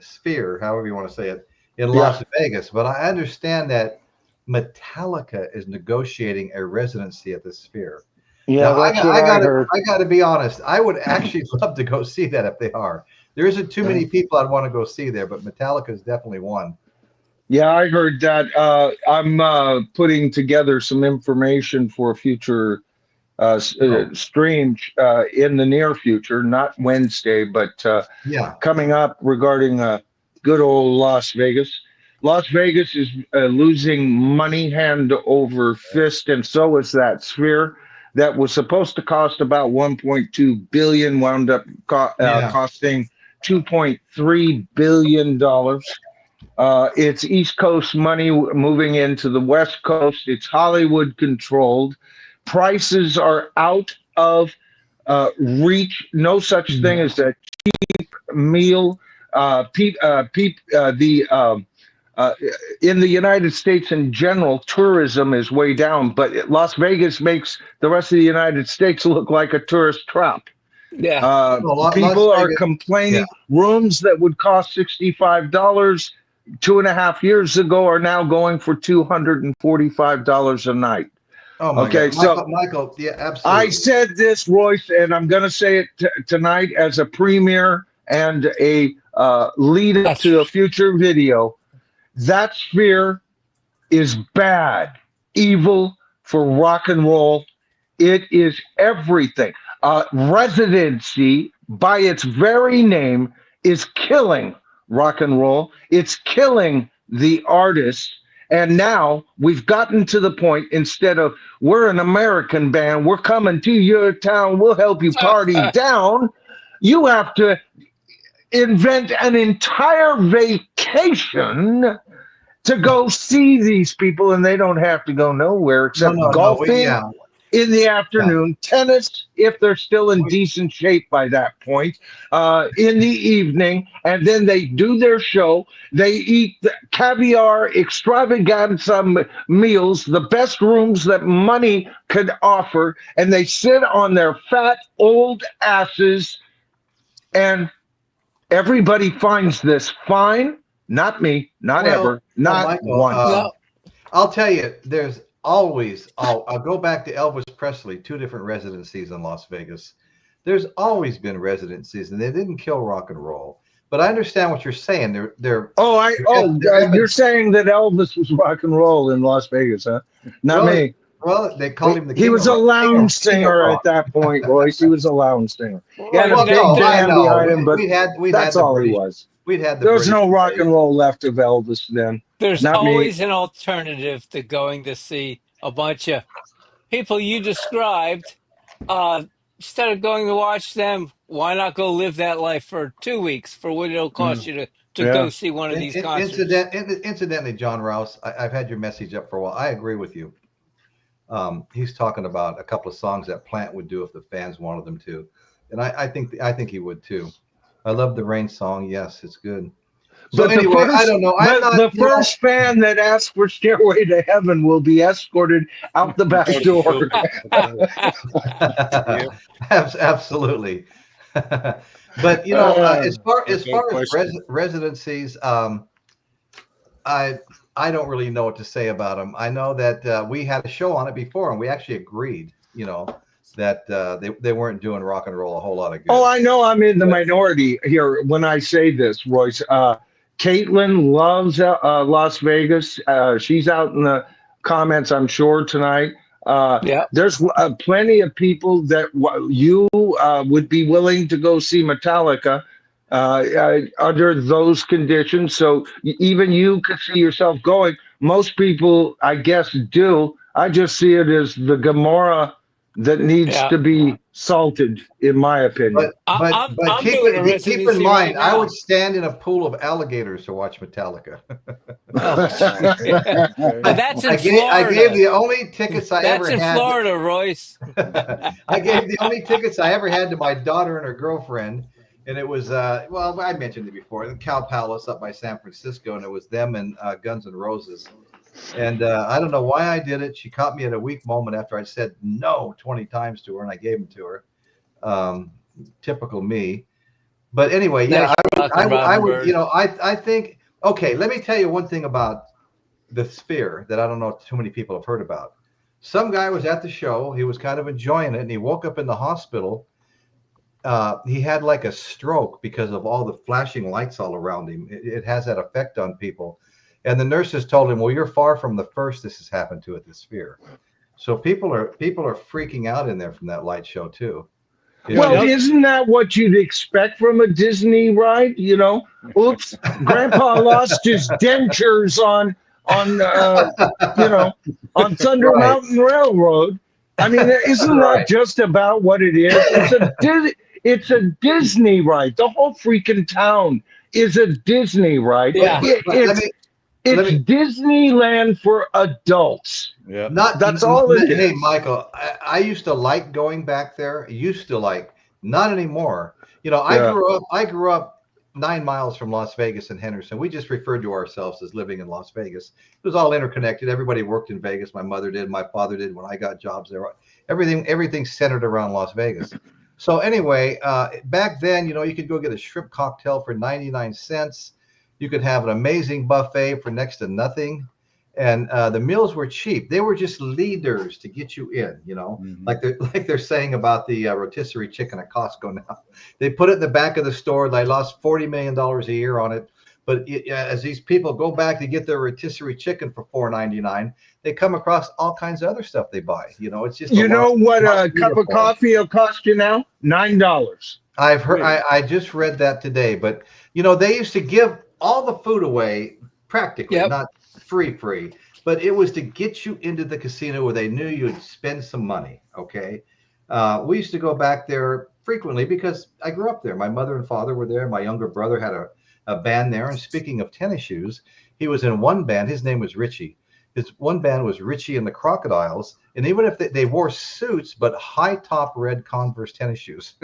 however you want to say it, in Las Vegas, but I understand that Metallica is negotiating a residency at the Sphere. Yeah, Now, that's what I heard. I got to be honest. I would actually love to go see that if they are. There isn't too many people I'd want to go see there, but Metallica is definitely one. Yeah, I heard that. I'm putting together some information for a future stream in the near future, not Wednesday, but coming up regarding good old Las Vegas. Las Vegas is losing money hand over fist, and so is that Sphere that was supposed to cost about 1.2 billion, wound up costing 2.3 billion dollars. It's East Coast money moving into the West Coast. It's Hollywood controlled. Prices are out of reach. No such thing as a cheap meal. In the United States in general, tourism is way down, but Las Vegas makes the rest of the United States look like a tourist trap. Yeah. People are complaining. Rooms that would cost $65 2.5 years ago are now going for $245 a night. Oh my God. Michael, yeah, absolutely. I said this, Royce, and I'm going to say it tonight as a premiere and a lead up to a future video. That Sphere is bad, evil for rock and roll. It is everything. Residency, by its very name, is killing rock and roll. It's killing the artist. And now we've gotten to the point, instead of we're an American band, we're coming to your town, we'll help you party down. You have to invent an entire vacation to go see these people, and they don't have to go nowhere except golfing in the afternoon, tennis, if they're still in decent shape by that point, in the evening, and then they do their show. They eat the caviar extravaganza meals, the best rooms that money could offer, and they sit on their fat old asses, and everybody finds this fine. Not me, not ever, not Michael, once. I'll tell you, there's always, I'll go back to Elvis Presley, 2 different residencies in Las Vegas. There's always been residencies, and they didn't kill rock and roll. But I understand what you're saying. You're saying that Elvis was rock and roll in Las Vegas, huh? Not me. Well, they called him the king. He was a lounge singer at that point, Royce. He was a lounge singer. He had a big band behind him, but that's all he was. There was no rock and roll left of Elvis then. There's always an alternative to going to see a bunch of people you described. Instead of going to watch them, why not go live that life for 2 weeks for what it'll cost you to go see one of these concerts? Incidentally, John Rouse, I've had your message up for a while. I agree with you. He's talking about a couple of songs that Plant would do if the fans wanted them to, and I think he would too. I love the Rain song. Yes, it's good. So but anyway, I don't know. The first fan that asks for Stairway to Heaven will be escorted out the back door. Absolutely. But as far as residencies, I don't really know what to say about them. I know that we had a show on it before, and we actually agreed, that they weren't doing rock and roll a whole lot of good. Oh, I know I'm in the minority here when I say this, Royce. Caitlin loves Las Vegas. She's out in the comments, I'm sure, tonight. There's plenty of people that you would be willing to go see Metallica under those conditions. So even you could see yourself going. Most people, I guess, do. I just see it as the Gomorrah that needs to be salted, in my opinion. I'm keep doing a keep recipe in mind, right I now. would stand in a pool of alligators to watch Metallica. But that's in I Florida. gave the only tickets I ever That's in had. Florida, Royce. I gave the only tickets I ever had to my daughter and her girlfriend, and it was well, I mentioned it before, the Cow Palace up by San Francisco, and it was them and Guns N' Roses. And I don't know why I did it. She caught me at a weak moment after I said no 20 times to her, and I gave them to her. Typical me. But anyway, yeah, I would, you know, I think, okay, let me tell you one thing about the Sphere that I don't know too many people have heard about. Some guy was at the show. He was kind of enjoying it, and he woke up in the hospital. He had like a stroke because of all the flashing lights all around him. It has that effect on people. And the nurses told him, well, you're far from the first this has happened to at the Sphere. So people are freaking out in there from that light show too. Well, isn't that what you'd expect from a Disney ride? You know, oops, Grandpa lost his dentures on Thunder Mountain Railroad. I mean, isn't that just about what it is? It's a Disney ride. The whole freaking town is a Disney ride. Yeah. It's Disneyland for adults. Yeah. That's all it is. Hey, Michael, I used to like going back there. Not anymore. You know, I grew up 9 miles from Las Vegas and Henderson. We just referred to ourselves as living in Las Vegas. It was all interconnected. Everybody worked in Vegas. My mother did. My father did when I got jobs there. Everything centered around Las Vegas. So anyway, back then, you know, you could go get a shrimp cocktail for 99 cents. You could have an amazing buffet for next to nothing. And the meals were cheap. They were just leaders to get you in, you know, like they're saying about the rotisserie chicken at Costco now. They put it in the back of the store. They lost $40 million a year on it. But as these people go back to get their rotisserie chicken for $4.99, they come across all kinds of other stuff they buy. You know, it's just you know what a cup of coffee will cost you now? $9. I've heard. I just read that today. But you know, they used to give all the food away practically, not free, but it was to get you into the casino where they knew you'd spend some money. Okay. We used to go back there frequently because I grew up there. My mother and father were there. My younger brother had a band there. And speaking of tennis shoes, he was in one band. His name was Richie. His one band was Richie and the Crocodiles. And even if they wore suits, but high top red Converse tennis shoes.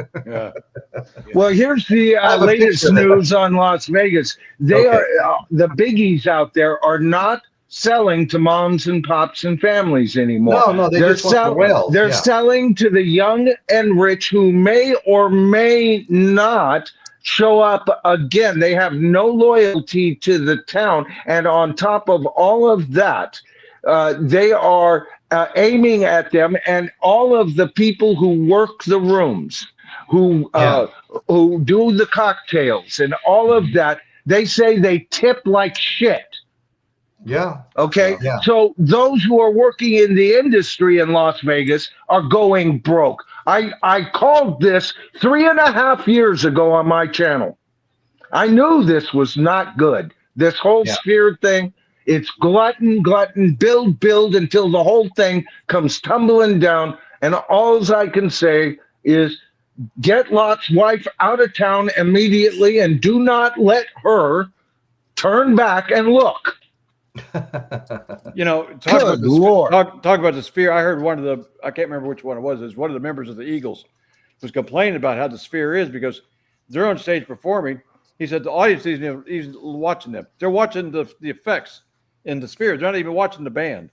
Well, here's the latest news on Las Vegas. They are the biggies out there are not selling to moms and pops and families anymore. No, they're selling to the young and rich who may or may not show up again. They have no loyalty to the town. And on top of all of that, they are aiming at them and all of the people who work the rooms, who do the cocktails and all of that. They say they tip like shit. Yeah. Okay. Yeah. So those who are working in the industry in Las Vegas are going broke. I called this 3.5 years ago on my channel. I knew this was not good. This whole Sphere thing, it's glutton, build until the whole thing comes tumbling down. And all I can say is get Lot's wife out of town immediately and do not let her turn back and look. You know, talk about the Sphere. I heard I can't remember which one it was. It was one of the members of the Eagles was complaining about how the Sphere is because they're on stage performing. He said the audience isn't even watching them. They're watching the effects in the Sphere. They're not even watching the band.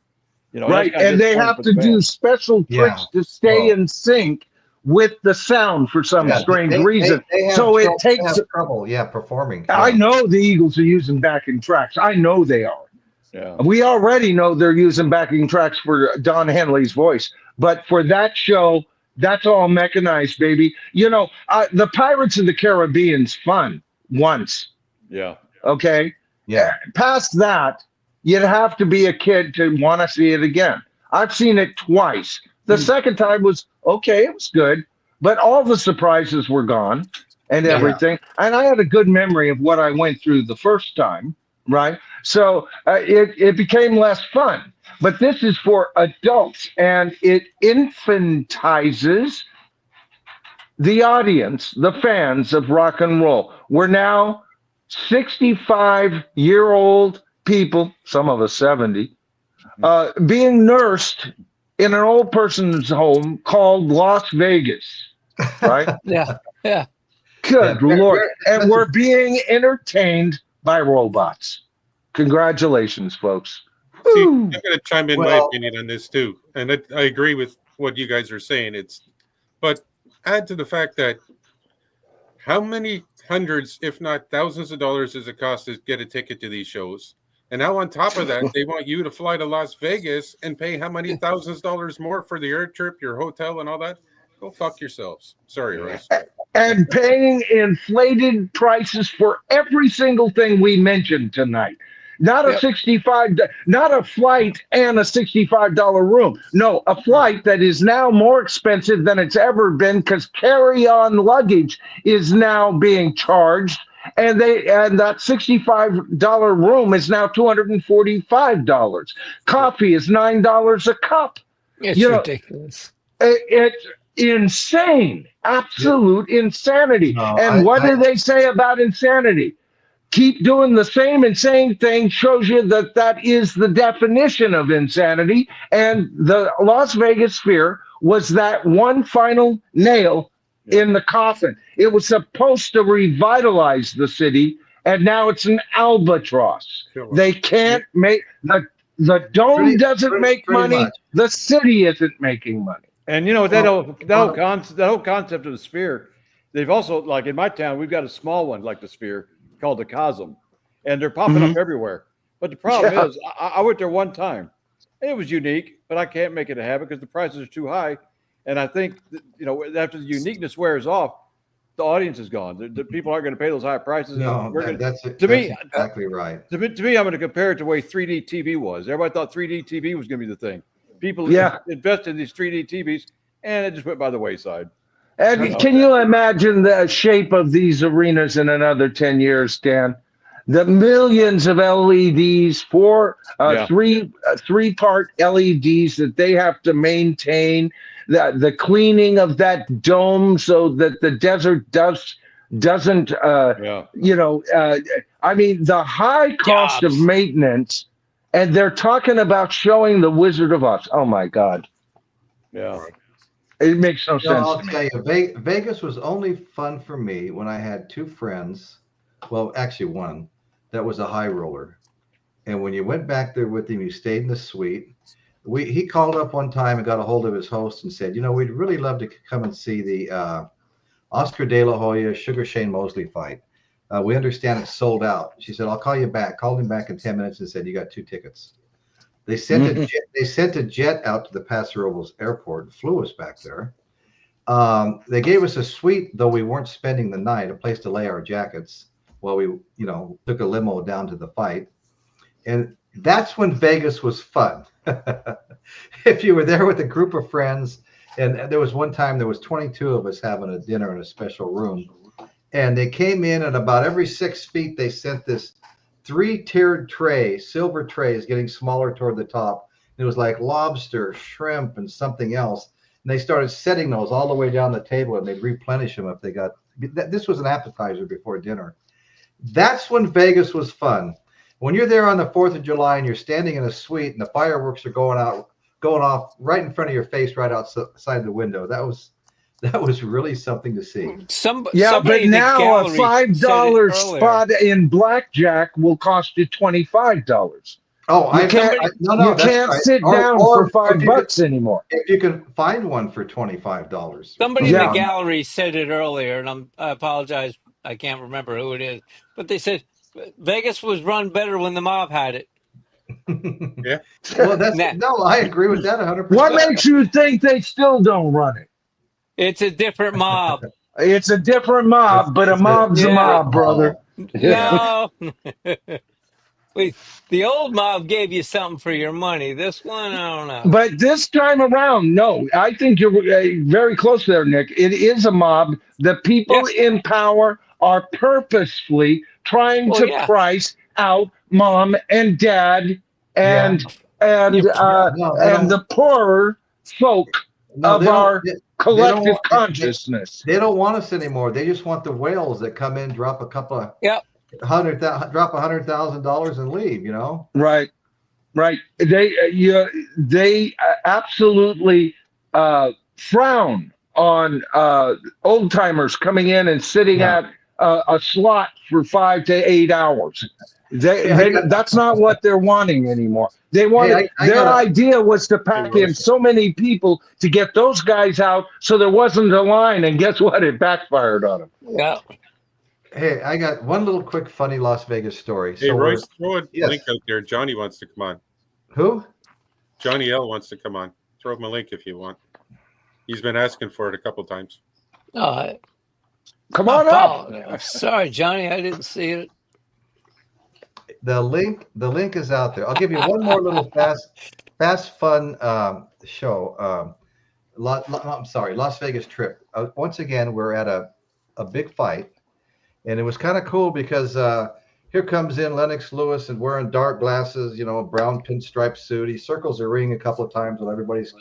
You know, right? And they have to do special tricks to stay in sync with the sound for some strange reason. It takes trouble. Performing. I know the Eagles are using backing tracks. I know they are. Yeah. We already know they're using backing tracks for Don Henley's voice, but for that show, that's all mechanized, baby. You know, the Pirates of the Caribbean's fun once. Yeah. Okay. Yeah. Past that, you'd have to be a kid to want to see it again. I've seen it twice. The second time was okay. It was good, but all the surprises were gone and everything. And I had a good memory of what I went through the first time. Right. So it became less fun. But this is for adults, and it infantizes the audience, the fans of rock and roll. We're now 65-year-old people, some of us 70, being nursed in an old person's home called Las Vegas, right? Yeah. Good Lord. And we're being entertained by robots. Congratulations, folks. See, I'm going to chime in my opinion on this too. And I agree with what you guys are saying. But add to the fact that how many hundreds, if not thousands of dollars does it cost to get a ticket to these shows? And now on top of that, they want you to fly to Las Vegas and pay how many thousands of dollars more for the air trip, your hotel and all that? Go fuck yourselves. Sorry, Royce. And paying inflated prices for every single thing we mentioned tonight. Not a not a flight and a $65 room. No, a flight that is now more expensive than it's ever been because carry-on luggage is now being charged, and that $65 room is now $245. Coffee is $9 a cup. It's ridiculous. It's insane, absolute insanity. And what do they say about insanity? Keep doing the same insane thing shows you that is the definition of insanity. And the Las Vegas Sphere was that one final nail in the coffin. It was supposed to revitalize the city, and now it's an albatross. They can't make the dome doesn't make money. Much. The city isn't making money. And you know that whole concept of the Sphere. They've also, like in my town, we've got a small one like the Sphere called the Cosm, and they're popping up everywhere. But the problem is, I went there one time. It was unique, but I can't make it a habit because the prices are too high. And I think that, after the uniqueness wears off, the audience is gone. The people aren't going to pay those high prices. No, that's exactly right. To me, I'm going to compare it to the way 3D TV was. Everybody thought 3D TV was going to be the thing. People invested in these 3D TVs, and it just went by the wayside. And can you imagine the shape of these arenas in another 10 years, Dan? The millions of LEDs, three-part LEDs that they have to maintain, the cleaning of that dome so that the desert dust doesn't, I mean, the high cost of maintenance, and they're talking about showing The Wizard of Oz. Oh, my God. Yeah. It makes no sense. I'll tell you, Vegas was only fun for me when I had two friends. Well, actually one that was a high roller. And when you went back there with him, you stayed in the suite. He called up one time and got a hold of his host and said, we'd really love to come and see the Oscar De La Hoya Sugar Shane Mosley fight. We understand it's sold out. She said, I'll call you back. Called him back in 10 minutes and said, you got 2 tickets. They sent a jet out to the Paso Robles airport and flew us back there. They gave us a suite, though we weren't spending the night, a place to lay our jackets while we, took a limo down to the fight. And that's when Vegas was fun. If you were there with a group of friends, and there was one time there was 22 of us having a dinner in a special room, and they came in, and about every 6 feet they sent this 3-tiered tray, silver trays, getting smaller toward the top. It was like lobster, shrimp, and something else. And they started setting those all the way down the table, and they'd replenish them if they got. This was an appetizer before dinner. That's when Vegas was fun. When you're there on the 4th of July and you're standing in a suite and the fireworks are going off right in front of your face, right outside the window. That was really something to see. But now a $5 spot in blackjack will cost you $25. Oh, you can't sit down for $5 anymore. If you can find one for $25. Somebody in the gallery said it earlier, and I apologize, I can't remember who it is, but they said Vegas was run better when the mob had it. Yeah. Well, I agree with that 100%. What makes you think they still don't run it? It's a different mob. It's a different mob, but a mob's a mob, brother. No. Wait, the old mob gave you something for your money. This one, I don't know. But this time around, no. I think you're very close there, Nick. It is a mob. The people in power are purposefully trying to price out mom and dad and and the poor folk of our collective consciousness. They don't want us anymore. They just want the whales that come in, drop a couple of drop $100,000 and leave. You know. Right. They absolutely frown on old timers coming in and sitting at a slot for 5 to 8 hours. That's not what they're wanting anymore. They wanted their idea was to pack in so many people to get those guys out, so there wasn't a line. And guess what? It backfired on them. Yeah. Hey, I got one little quick funny Las Vegas story. Hey, Royce, throw a link out there. Johnny wants to come on. Who? Johnny L wants to come on. Throw him a link if you want. He's been asking for it a couple times. Come on up. Sorry, Johnny, I didn't see it. The link is out there. I'll give you one more little fast fun show. I'm sorry, Las Vegas trip. Once again, we're at a big fight, and it was kind of cool because here comes in Lennox Lewis and wearing dark glasses, brown pinstripe suit. He circles the ring a couple of times while everybody's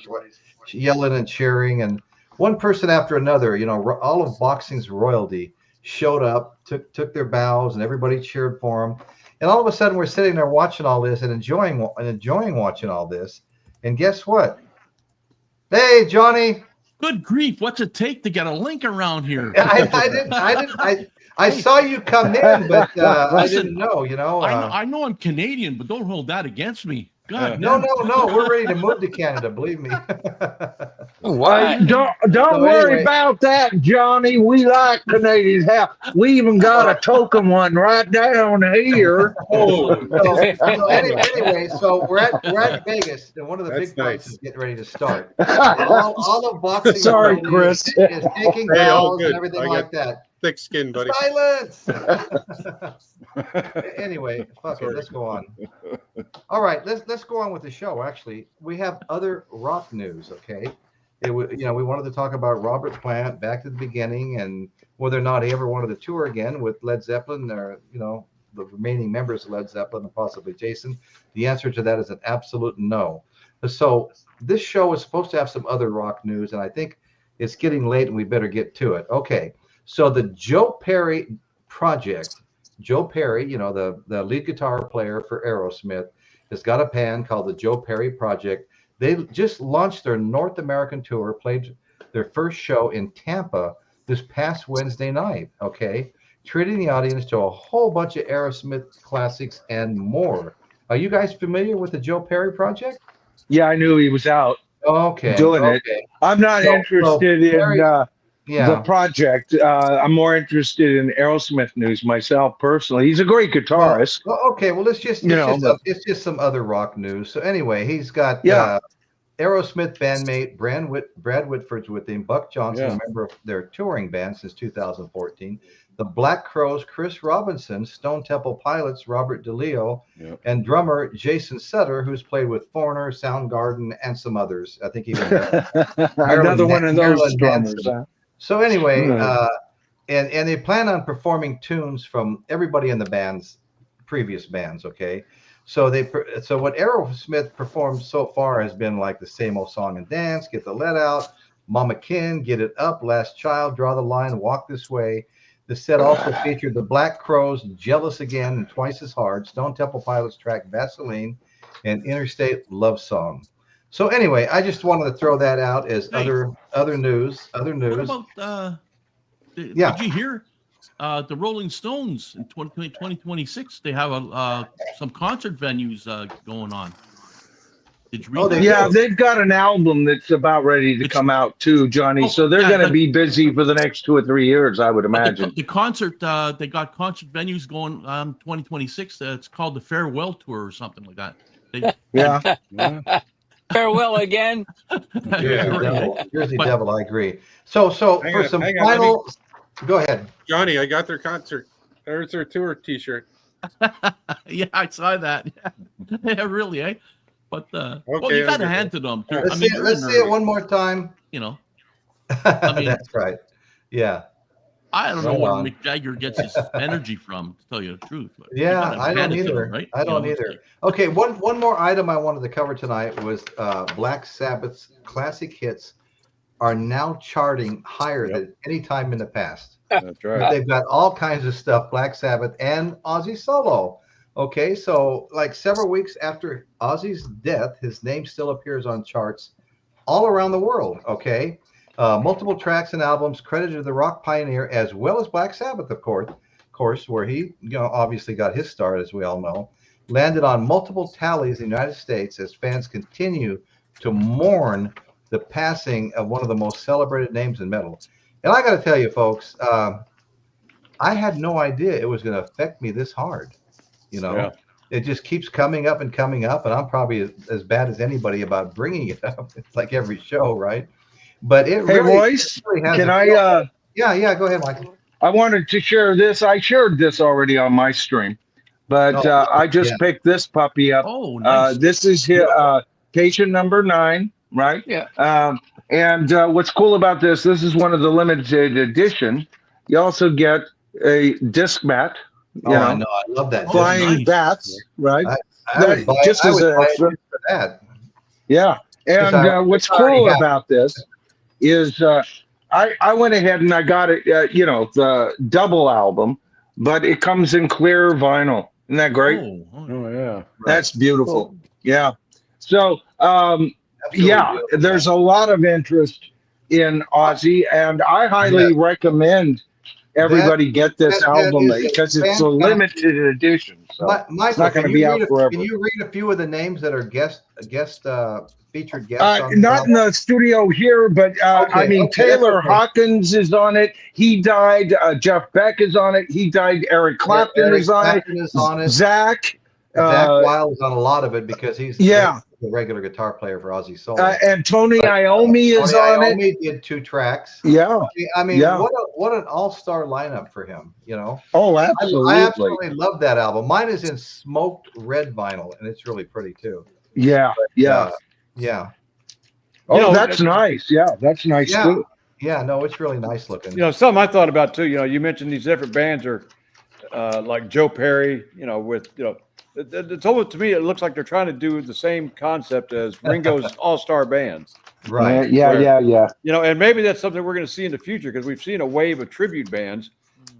yelling and cheering. And one person after another, all of boxing's royalty showed up, took their bows, and everybody cheered for him. And all of a sudden, we're sitting there watching all this and enjoying watching all this. And guess what? Hey, Johnny. Good grief! What's it take to get a link around here? I saw you come in, but I didn't know. I know I'm Canadian, but don't hold that against me. God, no. We're ready to move to Canada. Believe me. Don't worry about that, Johnny. We like Canadians. Hell, we even got a token one right down here. Anyway, so we're at Vegas, and one of the big fights is getting ready to start. All of boxing. Sorry, Chris. Is taking balls and everything like that. Thick skin, buddy. Silence. Anyway, fuck it. Let's go on. All right, let's go on with the show. Actually, we have other rock news. Okay, we wanted to talk about Robert Plant back to the beginning and whether or not he ever wanted to tour again with Led Zeppelin or the remaining members of Led Zeppelin and possibly Jason. The answer to that is an absolute no. So this show is supposed to have some other rock news, and I think it's getting late and we better get to it. Okay. So the Joe Perry project, Joe Perry, the lead guitar player for Aerosmith, has got a band called the Joe Perry Project. They just launched their North American tour, played their first show in Tampa this past Wednesday night, okay? Treating the audience to a whole bunch of Aerosmith classics and more. Are you guys familiar with the Joe Perry Project? Yeah, I knew he was out doing it. I'm not interested in... the project. I'm more interested in Aerosmith news myself personally. He's a great guitarist. It's just some other rock news. So anyway, he's got Aerosmith bandmate Brad Whitford's with him, Buck Johnson, a member of their touring band since 2014. The Black Crowes, Chris Robinson, Stone Temple Pilots, Robert DeLeo, and drummer Jason Sutter, who's played with Foreigner, Soundgarden, and some others. I think even another one of those drummers. So anyway, and they plan on performing tunes from everybody in the band's previous bands. Okay, so what Aerosmith performed so far has been like the same old song and dance, Get the Let Out, Mama Kin, Get It Up, Last Child, Draw the Line, Walk This Way. The set also featured the Black Crowes, Jealous Again, and Twice as Hard, Stone Temple Pilots track Vaseline, and Interstate Love Song. So anyway, I just wanted to throw that out as other news. What about did you hear the Rolling Stones in 2026? They have some concert venues going on. Did you read that? They've got an album that's about ready to come out too, Johnny. So they're going to be busy for the next 2 or 3 years, I would imagine. The concert, they got concert venues going on 2026. It's called the Farewell Tour or something like that. Farewell again. Jersey Devil, I agree. So for some final, go ahead, Johnny. I got their concert. There's their tour T-shirt. Yeah, I saw that. Yeah, really, eh? But you got to hand to them. Let's see it one more time. I mean, that's right. Yeah. I don't know where Mick Jagger gets his energy from, to tell you the truth. But yeah, I don't either. Right? I don't either. Okay, one more item I wanted to cover tonight was Black Sabbath's classic hits are now charting higher than any time in the past. That's right. They've got all kinds of stuff, Black Sabbath and Ozzy solo. Okay, so like several weeks after Ozzy's death, his name still appears on charts all around the world. Okay, multiple tracks and albums credited to the rock pioneer, as well as Black Sabbath, of course, where he obviously got his start, as we all know, landed on multiple tallies in the United States as fans continue to mourn the passing of one of the most celebrated names in metal. And I got to tell you, folks, I had no idea it was going to affect me this hard. It just keeps coming up, and I'm probably as bad as anybody about bringing it up. It's like every show, right? But it Royce, can I? Yeah, go ahead, Michael. I wanted to share this. I shared this already on my stream, but I just picked this puppy up. Oh, nice. This is patient number 9, right? Yeah. And what's cool about this is one of the limited edition. You also get a disc bat. I know. I love that. Flying bats, right? I would buy it for that. Yeah. And what's cool about this is I went ahead and I got it, the double album, but it comes in clear vinyl. Isn't that great? Oh yeah. That's beautiful. Yeah. So, there's a lot of interest in Ozzy, and I highly recommend everybody get this album because it's a limited edition. So Michael, it's not going to be out forever. Can you read a few of the names that are featured guests? Not in the studio here, but Taylor Hawkins is on it. He died. Jeff Beck is on it. He died. Eric Clapton is on it. Zach Wild is on a lot of it because he's the regular guitar player for Ozzy solo. And Tony Iommi is on it. Iommi did 2 tracks. Yeah. I mean, what an all-star lineup for him, Oh, absolutely. I absolutely love that album. Mine is in smoked red vinyl, and it's really pretty too. Yeah. Oh, that's nice. Yeah, that's nice too. Yeah, no, it's really nice looking. Something I thought about too. You mentioned these different bands are like Joe Perry. It's almost, to me, it looks like they're trying to do the same concept as Ringo's all-star bands. Right. Yeah. And maybe that's something we're going to see in the future, because we've seen a wave of tribute bands.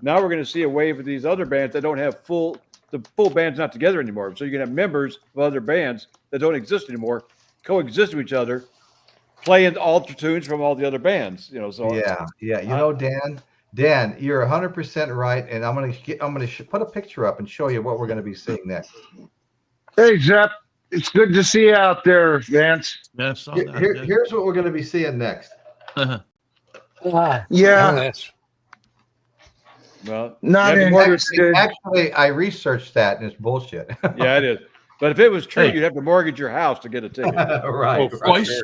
Now we're going to see a wave of these other bands that don't have the full band's not together anymore. So you can have members of other bands that don't exist anymore coexist with each other, playing alter tunes from all the other bands. So Dan, you're 100% right, and I'm gonna put a picture up and show you what we're gonna be seeing next. Hey, Zepp, it's good to see you out there, Vance. Here's what we're gonna be seeing next. Yeah. Well, not interested. Actually, I researched that, and it's bullshit. Yeah, it is. But if it was true, you'd have to mortgage your house to get a ticket. Right. Royce?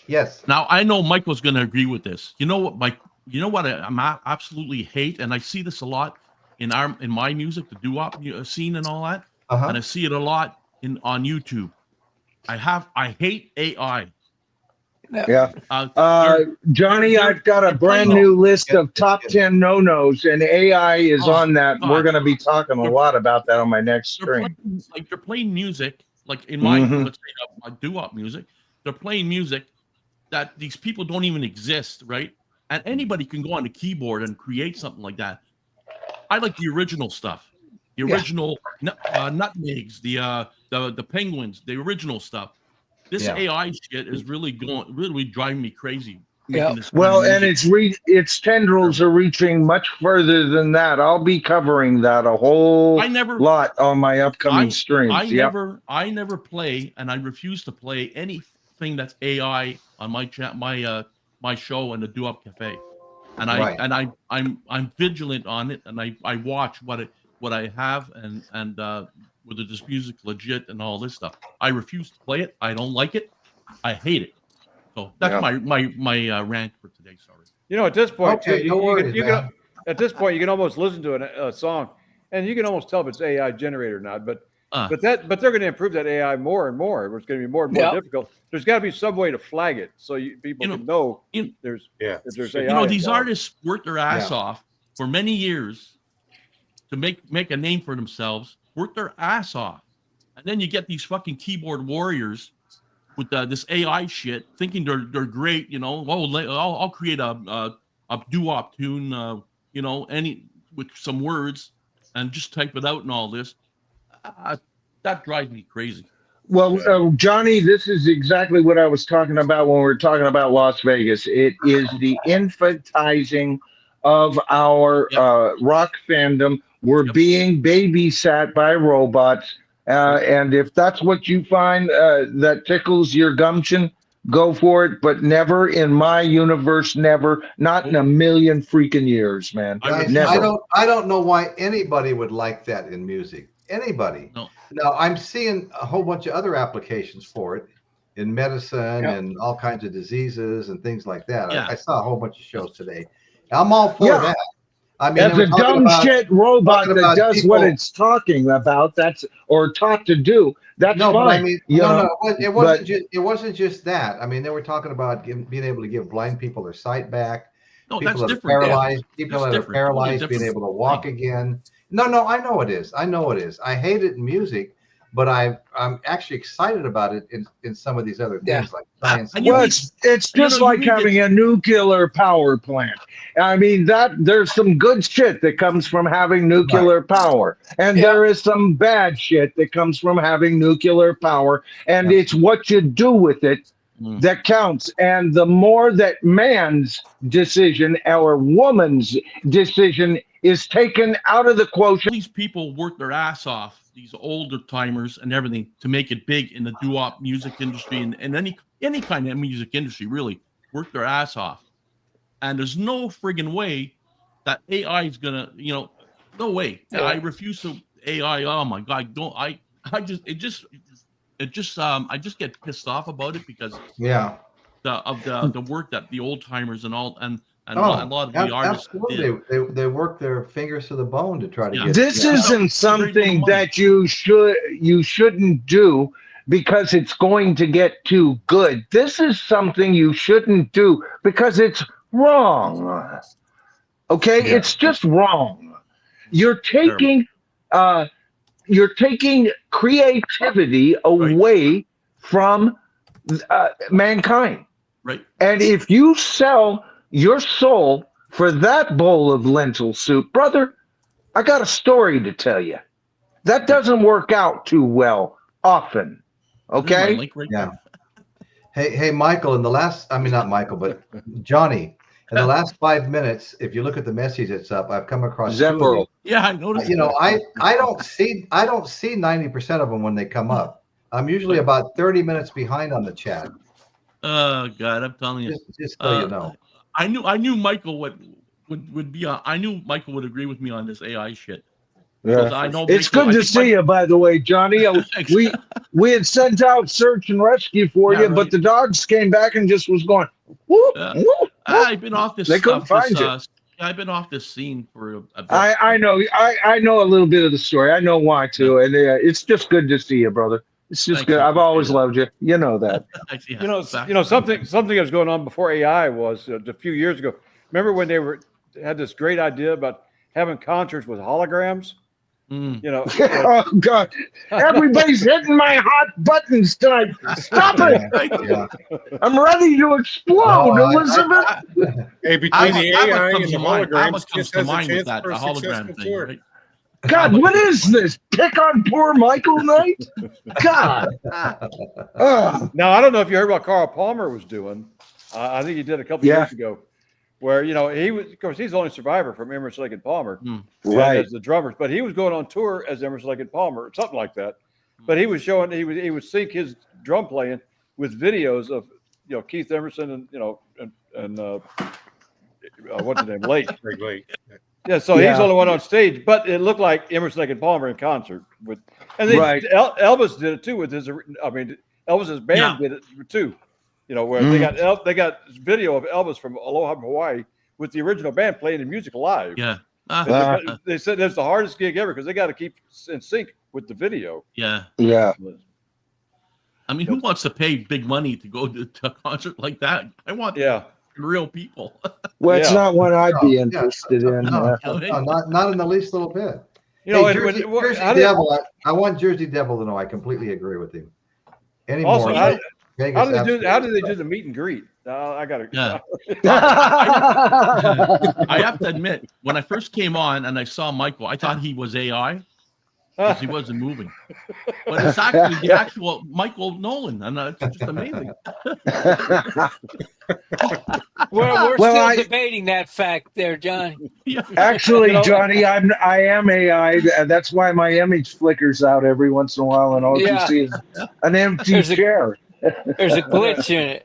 Yes. Now I know Michael's going to agree with this. You know what, Mike? You know what I absolutely hate, and I see this a lot in my music, the doo-wop scene and all that, and I see it a lot on YouTube. I hate AI. Yeah. Johnny, I've got a brand new list of top 10 no-nos, and AI is on that. We're going to be talking a lot about that on my next stream. They're playing music, like in my, let's say, my doo-wop music. They're playing music that these people don't even exist, right? And anybody can go on the keyboard and create something like that. I like the original stuff, the original nutmegs, the penguins, the original stuff. This AI shit is really driving me crazy. Yeah. Well, and its tendrils are reaching much further than that. I'll be covering that a whole lot on my upcoming streams. I never play, and I refuse to play anything that's AI on my chat, my show and the Do Up Cafe, and I'm vigilant on it, and I watch what I have and whether this music legit and all this stuff. I refuse to play it. I don't like it. I hate it. So that's my rant for today. Sorry. At this point, at this point, you can almost listen to a song, and you can almost tell if it's AI generated or not. But they're going to improve that AI more and more. It's going to be more and more difficult. There's got to be some way to flag it so people can know there's AI. These artists work their ass off for many years to make a name for themselves, work their ass off, and then you get these fucking keyboard warriors with this AI shit, thinking they're great. You know, I'll create a doo-wop tune, you know, with some words and just type it out and all this. That drives me crazy. Well, Johnny, this is exactly what I was talking about when we were talking about Las Vegas. It is the infantizing of our rock fandom. We're being babysat by robots. And if that's what you find that tickles your gumption, go for it. But never in my universe, never, not in a million freaking years, man. Guys, never. I don't know why anybody would like that in music. Anybody. No. Now, I'm seeing a whole bunch of other applications for it in medicine and all kinds of diseases and things like that. I saw a whole bunch of shows today. I'm all for that. I mean, that's a dumb shit robot that does people, what it's talking about. Or taught to do. That's fine. But I mean, it wasn't just that. I mean, they were talking about being able to give blind people their sight back. No, people that's that different. Are paralyzed, people that are paralyzed being able to walk again. No, I know it is. I hate it in music, but I'm actually excited about it in some of these other things like science. Well, it's just like having a nuclear power plant. I mean, there's some good shit that comes from having nuclear power, and there is some bad shit that comes from having nuclear power, and it's what you do with it that counts. And the more that man's decision or woman's decision is taken out of the quotient. These people work their ass off, these older timers and everything, to make it big in the doo-wop music industry and any kind of music industry, really work their ass off. And there's no friggin' way that AI is gonna, no way. I refuse to AI. Oh my God, I just get pissed off about it because of the work that the old timers and a lot of the artists did. They work their fingers to the bone to try to get. This isn't something that you shouldn't do because it's going to get too good. This is something you shouldn't do because it's wrong. Okay, it's just wrong. You're taking creativity away from mankind. Right. And if you sell your soul for that bowl of lentil soup, brother, I got a story to tell you. That doesn't work out too well often. Okay? Hey, Michael, not Michael, but Johnny, in the last 5 minutes, if you look at the message that's up, I've come across Zeppelin. Yeah, I noticed. I don't see 90% of them when they come up. I'm usually about 30 minutes behind on the chat. Oh God, I'm telling you. Just so you know. I knew Michael would be on. I knew Michael would agree with me on this AI shit. Yeah. I know it's good to see you, by the way, Johnny. We had sent out search and rescue for you, but the dogs came back and just was going. Whoop, whoop, whoop. I've been off this. They couldn't find you. I've been off this scene for a bit. I know. I know a little bit of the story. I know why too, and it's just good to see you, brother. It's just good. I've always loved you. You know that. Something that was going on before AI was a few years ago. Remember when they had this great idea about having concerts with holograms? Oh God! Everybody's hitting my hot buttons tonight. Stop it! I'm ready to explode, Elizabeth. Hey, between the AI and the holograms, comes to mind with that hologram thing, right? God, what is this? Pick on poor Michael night? God. Now, I don't know if you heard what Carl Palmer was doing. I think he did a couple years ago, where he was, of course, he's the only survivor from Emerson, Lake and Palmer, right? As the drummers, but he was going on tour as Emerson, Lake and Palmer, or something like that. But he was showing he would sync his drum playing with videos of Keith Emerson and what's his name, Lake. Yeah, so he's the only one on stage, but it looked like Emerson, Lake and Palmer in concert Elvis did it too with his. I mean, Elvis's band did it too. Where they got video of Elvis from Aloha, Hawaii, with the original band playing the music live. Yeah, they said that's the hardest gig ever because they got to keep in sync with the video. Yeah. I mean, who wants to pay big money to go to a concert like that? I want real people. Well, it's not one I'd be Yeah. interested in. No, not in the least little bit. You know, Hey, and Jersey, when- Jersey how did- Devil, I want Jersey Devil to know I completely agree with him. Also, how do they absolutely do the meet and greet? I got to. Yeah. I have to admit, when I first came on and I saw Michael, I thought he was AI because he wasn't moving. But it's actually the actual Michael Nolan, and it's just amazing. We're still debating that fact there, Johnny. Yeah. Actually, Johnny, I am AI. That's why my image flickers out every once in a while, and all you see is an empty chair. There's a glitch in it.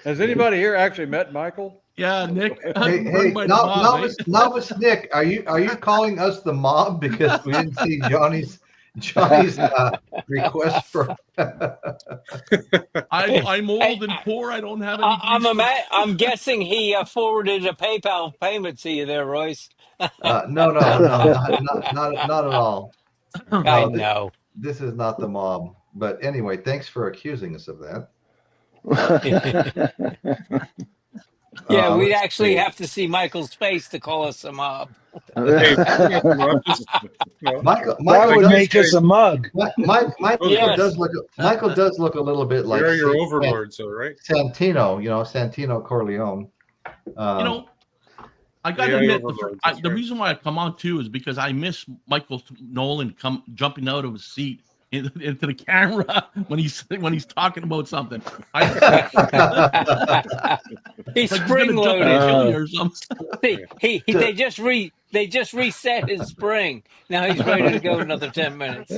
Has anybody here actually met Michael? Yeah, Nick. Hey, novice Nick, are you calling us the mob because we didn't see Johnny's request for? I'm old and poor. I don't have any. I'm guessing he forwarded a PayPal payment to you there, Royce. No, not at all. I know. This is not the mob. But anyway, thanks for accusing us of that. Yeah, we'd actually have to see Michael's face to call us a mob. Michael that would make us a mug. Michael does look a little bit like your overlord, so right? Santino, Santino Corleone. I got to admit, the reason why I come on too is because I miss Michael Nolan jumping out of his seat into the camera when he's talking about something. He's spring loaded. They just reset his spring. Now he's ready to go another 10 minutes.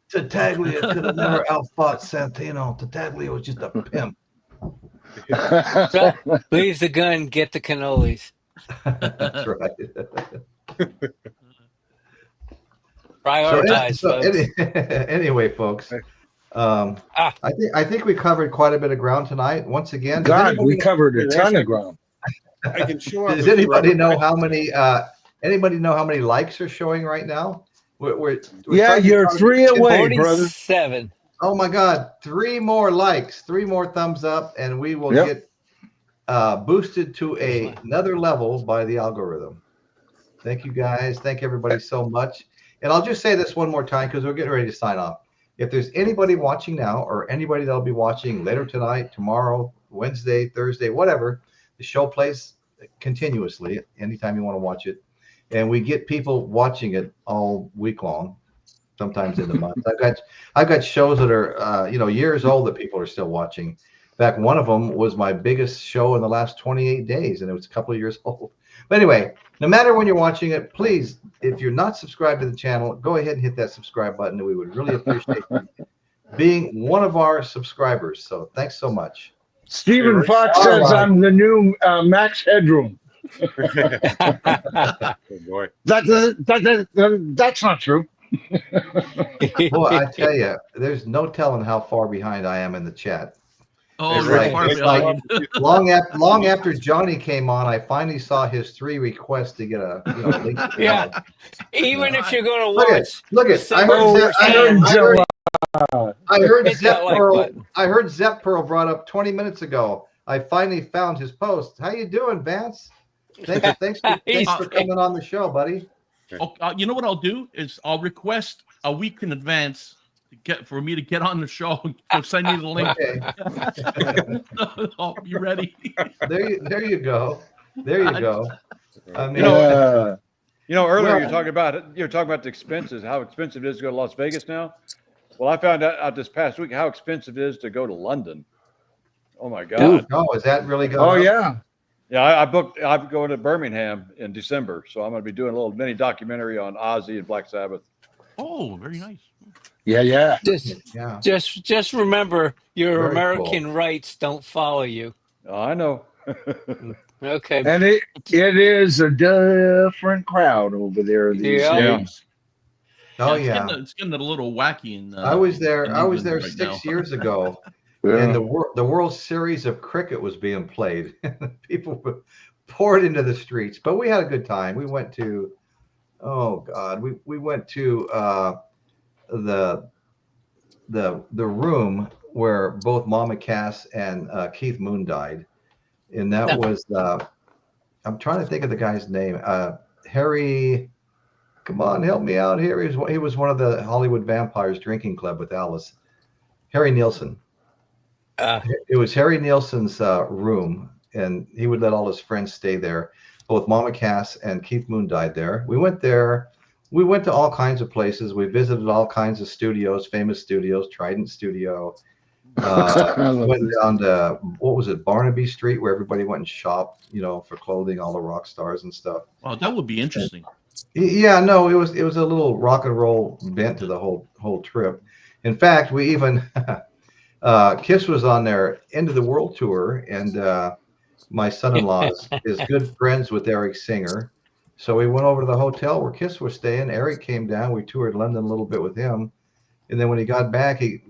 Tattaglia could have never outfought Santino. Tattaglia was just a pimp. So, leave the gun, get the cannolis. That's right. Prioritize, folks. Anyway, folks, I think we covered quite a bit of ground tonight. Once again, we covered a ton of ground. I can show up. Does anybody know how many likes are showing right now? We're you're 3 away, brother. 47. Oh my God, 3 more likes, 3 more thumbs up, and we will get boosted to another level by the algorithm. Thank you guys. Thank everybody so much. And I'll just say this one more time because we're getting ready to sign off. If there's anybody watching now or anybody that'll be watching later tonight, tomorrow, Wednesday, Thursday, whatever, the show plays continuously anytime you want to watch it. And we get people watching it all week long, sometimes in the month. I've got shows that are years old that people are still watching. In fact, one of them was my biggest show in the last 28 days, and it was a couple of years old. But anyway, no matter when you're watching it, please, if you're not subscribed to the channel, go ahead and hit that subscribe button, and we would really appreciate you being one of our subscribers. So thanks so much. Stephen Fox says I'm the new Max Headroom. Oh boy. That's not true. Boy, I tell you, there's no telling how far behind I am in the chat. Oh, long after Johnny came on, I finally saw his 3 requests to get a link. To Even if you're going to watch, look at. I heard Zepp Pearl brought up 20 minutes ago. I finally found his post. How you doing, Vance? Thanks for coming on the show, buddy. You know what I'll do is I'll request a week in advance for me to get on the show. So send me the link. Okay. I'll be ready. There you go. I mean, earlier you're talking about the expenses, how expensive it is to go to Las Vegas now. Well, I found out this past week how expensive it is to go to London. Oh my God! Is that really going? Oh yeah. Yeah, I'm going to Birmingham in December, so I'm going to be doing a little mini documentary on OZZY and Black Sabbath. Oh, very nice. Yeah. Just remember, your American rights don't follow you. Oh, I know. Okay. And it is a different crowd over there these days. Oh yeah. It's getting a little wacky. I was there 6 years ago. And the World Series of Cricket was being played. People poured into the streets, but we had a good time. We went to, we went to the room where both Mama Cass and Keith Moon died, and that was I'm trying to think of the guy's name. Harry, come on, help me out here. He was one of the Hollywood Vampires drinking club with Alice. Harry Nielsen. It was Harry Nielsen's room, and he would let all his friends stay there. Both Mama Cass and Keith Moon died there. We went there. We went to all kinds of places. We visited all kinds of studios, famous studios, Trident Studio. Went down to, what was it, Barnaby Street, where everybody went and shopped, for clothing, all the rock stars and stuff. Wow, that would be interesting. Yeah, no, it was a little rock and roll bent to the whole trip. In fact, we even Kiss was on their End of the World tour, and my son-in-law is good friends with Eric Singer. So we went over to the hotel where Kiss was staying. Eric came down. We toured London a little bit with him. And then when he got back, he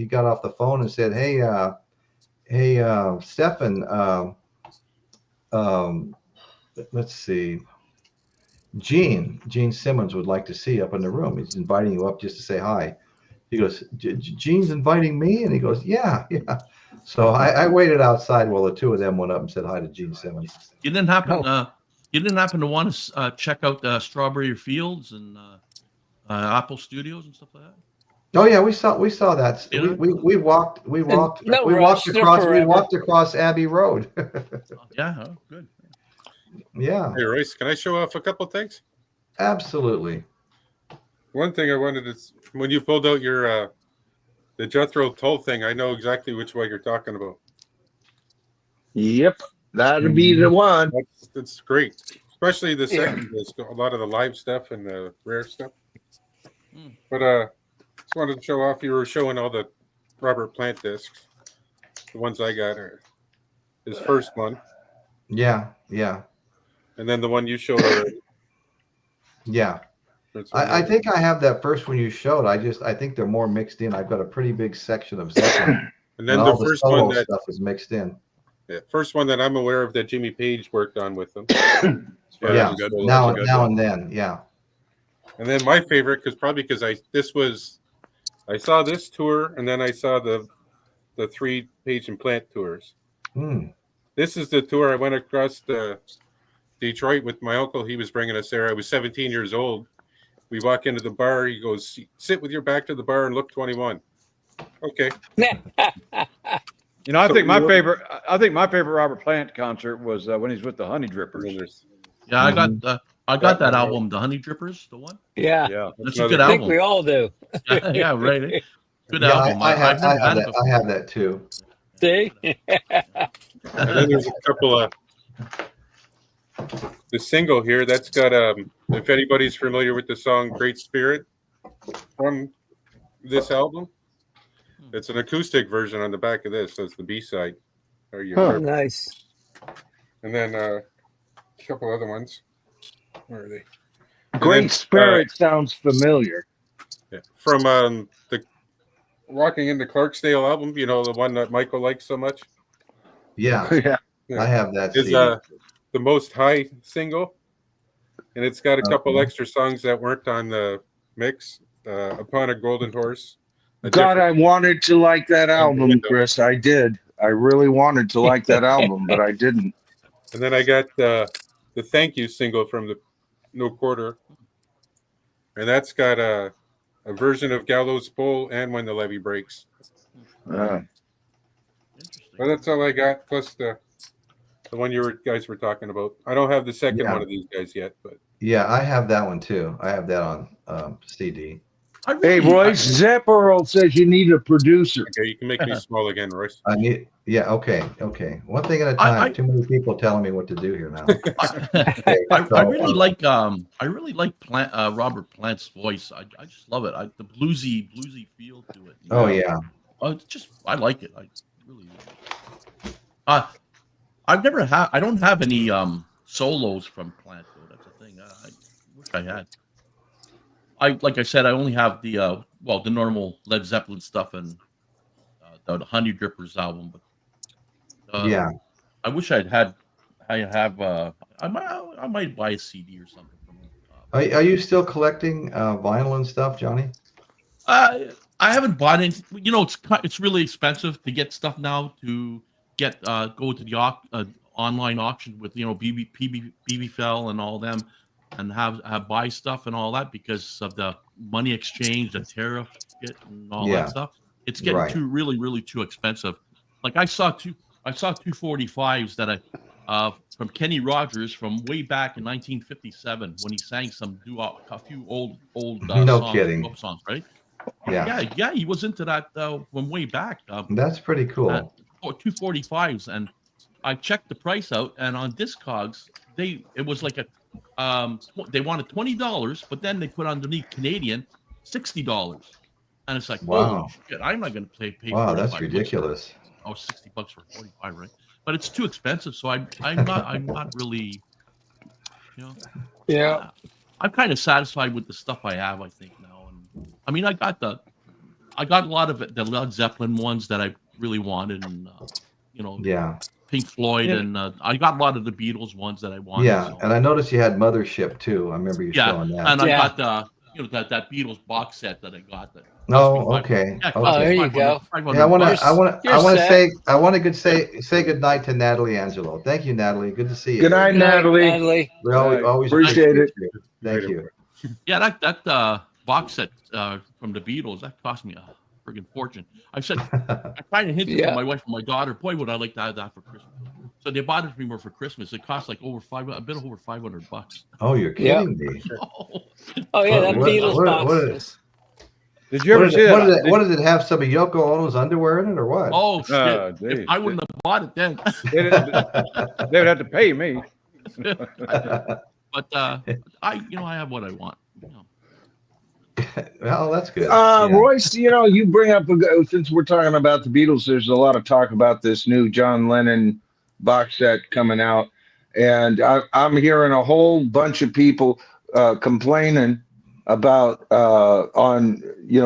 got off the phone and said, "Hey, Stefan, let's see, Gene Simmons would like to see you up in the room. He's inviting you up just to say hi." He goes, "Gene's inviting me?" And he goes, yeah. So I waited outside while the two of them went up and said hi to Gene Simmons. You didn't happen to want to check out Strawberry Fields and Apple Studios and stuff like that? Oh yeah, we saw that. Yeah. We walked across Abbey Road. Yeah, good. Yeah. Hey Royce, can I show off a couple of things? Absolutely. One thing I wanted to, when you pulled out your the Jethro Tull thing, I know exactly which one you're talking about. Yep, that'd be the one. That's great, especially the second disc, a lot of the live stuff and the rare stuff. But just wanted to show off. You were showing all the Robert Plant discs. The ones I got are his first one. Yeah. And then the one you showed already. Yeah. I think I have that first one you showed. I think they're more mixed in. I've got a pretty big section of Zeppelin. And then the first one that stuff is mixed in. Yeah, first one that I'm aware of that Jimmy Page worked on with them. Yeah. Now and then. Yeah. And then my favorite, because I saw this tour, and then I saw the 3 Page and Plant tours. This is the tour I went across Detroit with my uncle. He was bringing us there. I was 17 years old. We walk into the bar. He goes, "Sit with your back to the bar and look 21." Okay. I think my favorite Robert Plant concert was when he's with the Honey Drippers. Yeah, I got that album, the Honey Drippers, the one. Yeah. That's a good album. I think we all do. Yeah, right. Good album. I have that too. See? And then there's a couple of the single here that's got if anybody's familiar with the song Great Spirit from this album, it's an acoustic version on the back of this, so it's the B-side. Nice. And then a couple other ones. Where are they? Great Spirit sounds familiar. Yeah. From the Walking into Clarksdale album, the one that Michael likes so much. Yeah. I have that. Is the Most High single, and it's got a couple extra songs that weren't on the mix. Upon a Golden Horse. I wanted to like that album, Chris. I did. I really wanted to like that album, but I didn't. And then I got the Thank You single from the No Quarter, and that's got a version of Gallows Pole and When the Levee Breaks. But that's all I got, plus the one you guys were talking about. I don't have the second one of these guys yet, but yeah, I have that one too. I have that on CD. Hey, Royce, Zepperal says you need a producer. Okay, you can make me small again, Royce. Okay. One thing at a time. Too many people telling me what to do here now. I really like Robert Plant's voice. I just love it. The bluesy feel to it. Oh yeah. I like it. I really do. I don't have any solos from Plant though. That's the thing. I wish I had. Like I said, I only have the normal Led Zeppelin stuff and the Honey Drippers album, but I wish I might buy a CD or something from them. Are you still collecting vinyl and stuff, Johnny? I haven't bought any. You know, it's really expensive to get stuff now. To get go to the online auction with BBFell and all them, and have buy stuff and all that because of the money exchange, the tariff and all that stuff. It's getting really too expensive. Like I saw 245s that I from Kenny Rogers from way back in 1957 when he sang a few old songs, right? Yeah, he was into that from way back. That's pretty cool. 245s, and I checked the price out, and on Discogs, it was like they wanted $20, but then they put underneath Canadian $60, and it's like, holy shit, I'm not going to pay. Wow, that's ridiculous. $60 for 45, right? But it's too expensive, so I'm not really, Yeah. I'm kind of satisfied with the stuff I have, I think now. And I mean, I got a lot of the Led Zeppelin ones that I really wanted, and Pink Floyd, and I got a lot of the Beatles ones that I wanted. Yeah, and I noticed you had Mothership too. I remember you showing that. And I got that Beatles box set that I got. Okay. Oh, there you go. Yeah, I want to say good night to Natalie Angelo. Thank you, Natalie. Good to see you. Good night, Natalie. We always appreciate it. Thank you. Yeah, that box set from the Beatles, that cost me a friggin' fortune. I kind of hinted to my wife and my daughter, boy, would I like to have that for Christmas. So they bought it for me for Christmas. It cost like a bit over $500. Oh, you're kidding me. Oh yeah, that Beatles box. Did you ever see that? What did it have? Some of Yoko Ono's underwear in it, or what? Oh shit! If I wouldn't have bought it then. They would have to pay me. But I have what I want. Well, that's good. Royce, you bring up since we're talking about the Beatles, there's a lot of talk about this new John Lennon box set coming out, and I'm hearing a whole bunch of people complaining about on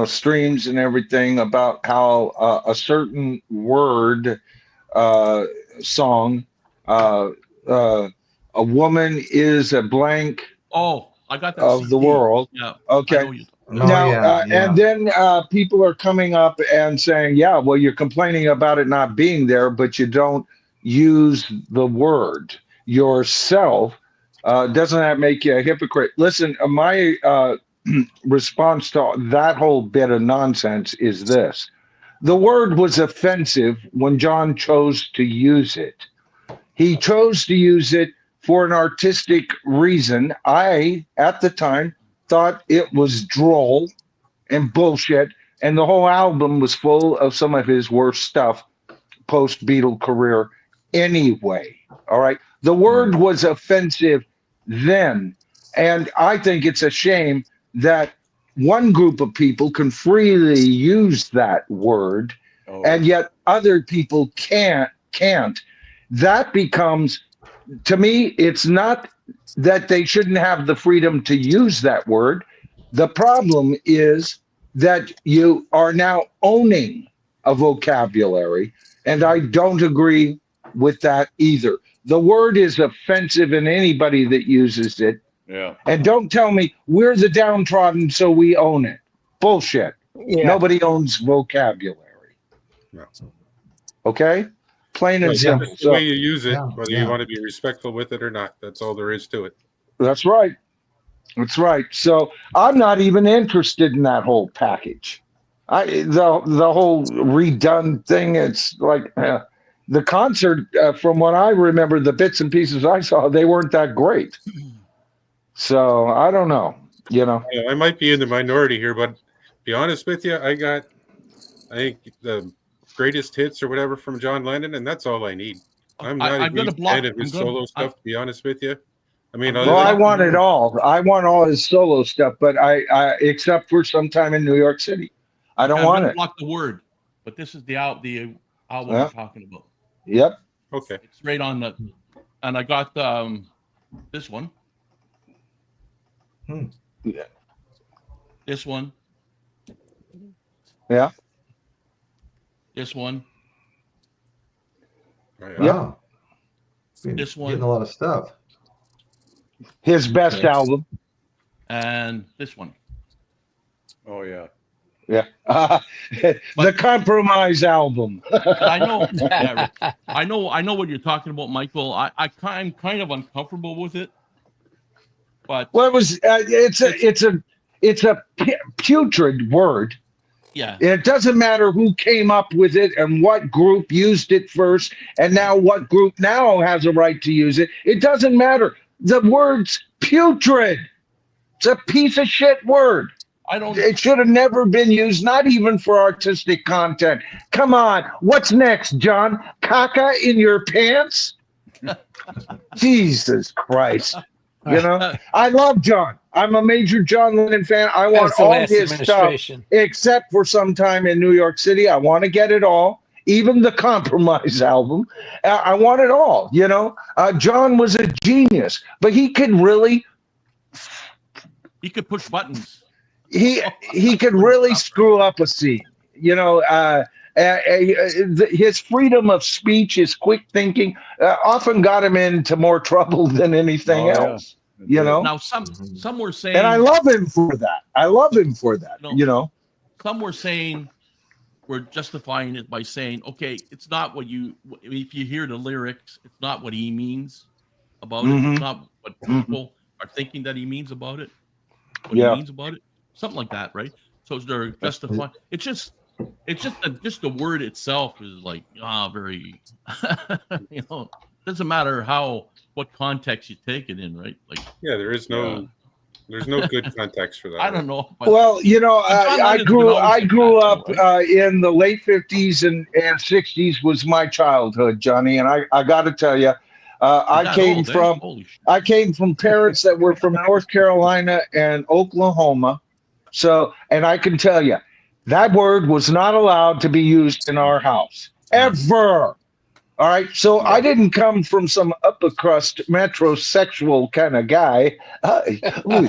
streams and everything about how a certain word song, a woman is a blank. Oh, I got that of CD. The world. Yeah. Okay. And then people are coming up and saying, yeah, well, you're complaining about it not being there, but you don't use the word yourself. Doesn't that make you a hypocrite? Listen, my response to that whole bit of nonsense is this. The word was offensive when John chose to use it. He chose to use it for an artistic reason. I, at the time, thought it was droll and bullshit, and the whole album was full of some of his worst stuff post-Beatle career anyway. All right? The word was offensive then, and I think it's a shame that one group of people can freely use that word, and yet other people can't. That becomes, to me, it's not that they shouldn't have the freedom to use that word. The problem is that you are now owning a vocabulary, and I don't agree with that either. The word is offensive in anybody that uses it. Yeah. And don't tell me we're the downtrodden, so we own it. Bullshit. Yeah. Nobody owns vocabulary. No. Okay? Plain and simple. That's the way you use it, whether you want to be respectful with it or not. That's all there is to it. That's right. That's right. So I'm not even interested in that whole package. The whole redone thing, it's like the concert, from what I remember, the bits and pieces I saw, they weren't that great. So I don't know, I might be in the minority here, but to be honest with you, I think the greatest hits or whatever from John Lennon, and that's all I need. I'm not a big fan of his solo stuff, to be honest with you. I mean, I want it all. I want all his solo stuff, but I except for sometime in New York City, I don't want it. Block the word, but this is the album we're talking about. Yep. Okay. It's right on the, and I got this one. Yeah. This one. Yeah. This one. Yeah. This one. Getting a lot of stuff. His best album. And this one. Oh yeah. Yeah. The Compromise album. I know. Yeah, I know what you're talking about, Michael. I'm kind of uncomfortable with it, but well, it was. It's a putrid word. yeah, It doesn't matter who came up with it and what group used it first, and now what group now has a right to use it. It doesn't matter. The word's putrid. It's a piece of shit word. It should have never been used, not even for artistic content. Come on. What's next, John? Caca in your pants? Jesus Christ. You know, I love John. I'm a major John Lennon fan. I want all his stuff, except for sometime in New York City. I want to get it all, even the Compromise album. I want it all, you know. John was a genius, but he could really... He could push buttons. He could really screw up a scene, you know. His freedom of speech, his quick thinking, often got him into more trouble than anything else. Yeah. You know. Now some were saying, and I love him for that. You know, some were saying we're justifying it by saying, okay, it's not what you. If you hear the lyrics, it's not what he means about it. It's not what people are thinking that he means about it. What he means about it, something like that, right? So they're justifying. It's just the word itself is like very, you know. Doesn't matter what context you take it in, right? Like there's no good context for that. I don't know. Well, you know, I grew up in the late 50s and 60s was my childhood, Johnny, and I got to tell you. I came from parents that were from North Carolina and Oklahoma. So, and I can tell you, that word was not allowed to be used in our house ever. All right. So I didn't come from some upper crust metrosexual kind of guy.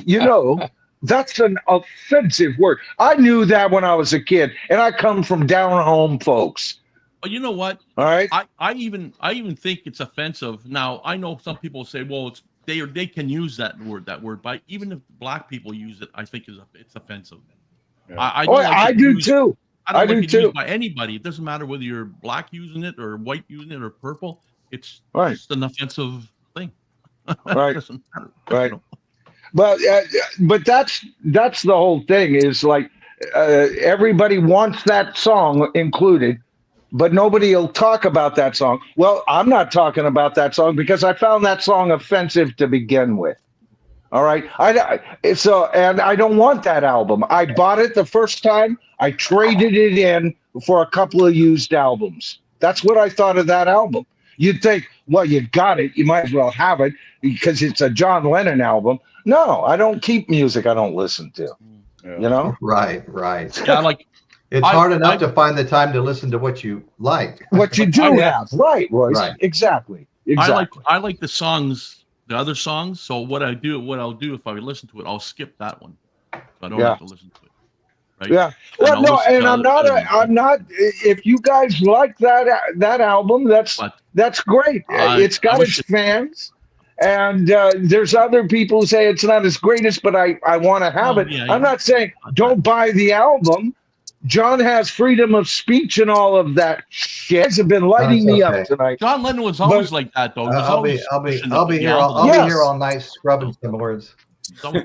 You know, that's an offensive word. I knew that when I was a kid, and I come from down home folks. Well, you know what? All right. I even think it's offensive. Now I know some people say, well, they can use that word, but even if black people use it, I think it's offensive. Yeah. I do too. I don't like it used by anybody. It doesn't matter whether you're black using it or white using it or purple. It's just an offensive thing. Right. Right. But that's the whole thing is like everybody wants that song included, but nobody will talk about that song. Well, I'm not talking about that song because I found that song offensive to begin with. All right. And I don't want that album. I bought it the first time. I traded it in for a couple of used albums. That's what I thought of that album. You'd think, well, you got it. You might as well have it because it's a John Lennon album. No, I don't keep music I don't listen to. Yeah. You know? Right. Yeah, it's hard enough to find the time to listen to what you like. What you do have. Right, Royce. Right. Exactly. I like the songs, the other songs. So what I'll do if I listen to it, I'll skip that one. So I don't have to listen to it. Right? Yeah. Well, no, and I'm not. If you guys like that album, that's great. It's got its fans. And there's other people who say it's not as greatest, but I want to have it. Yeah, I'm not saying don't buy the album. John has freedom of speech and all of that shit. Has been lighting me up tonight. John Lennon was always like that, though. I'll be here all night scrubbing some words.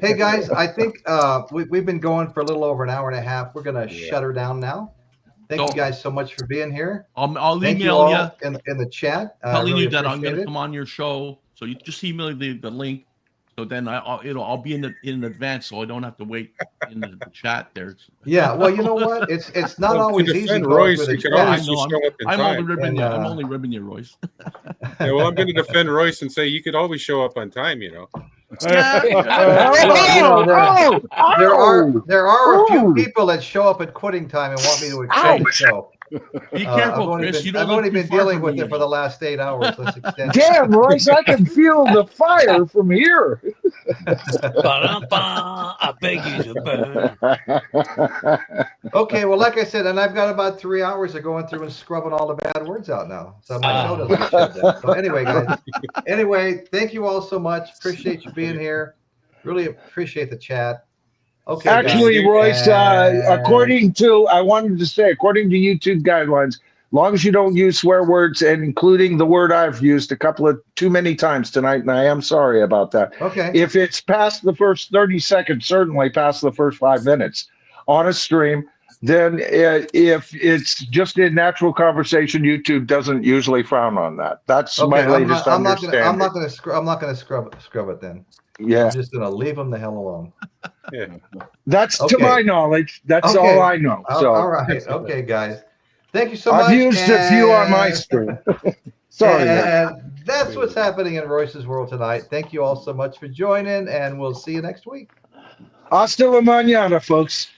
Hey guys, I think we've been going for a little over an hour and a half. We're gonna shut her down now. Thank you guys so much for being here. I'll email you in the chat. Telling you that I'm gonna come on your show. So you just email the link. So then I'll be in advance, so I don't have to wait in the chat there. Yeah, well, you know what? It's not always easy. Royce, you can always show up in time. I'm only ribbing you, Royce. Yeah, well, I'm going to defend Royce and say you could always show up on time. You know. There are a few people that show up at quitting time and want me to extend the show. Be careful, Chris. I've only been dealing with it for the last 8 hours. Let's extend. Damn, Royce, I can feel the fire from here. I beg you to burn. Okay, well, like I said, and I've got about 3 hours of going through and scrubbing all the bad words out now. So my show doesn't shut down. So anyway, guys. Anyway, thank you all so much. Appreciate you being here. Really appreciate the chat. Okay. Actually, guys. Royce, according to YouTube guidelines, long as you don't use swear words, and including the word I've used a couple of too many times tonight, and I am sorry about that. Okay. If it's past the first 30 seconds, certainly past the first 5 minutes on a stream, then if it's just in natural conversation, YouTube doesn't usually frown on that. That's my latest understanding. I'm not gonna scrub it then. Yeah. I'm just gonna leave them the hell alone. Yeah. That's to my knowledge. That's all I know. So all right. Okay, guys. Thank you so much. I've used a few on my stream. Sorry. And that's what's happening in Royce's world tonight. Thank you all so much for joining, and we'll see you next week. Hasta la mañana, folks.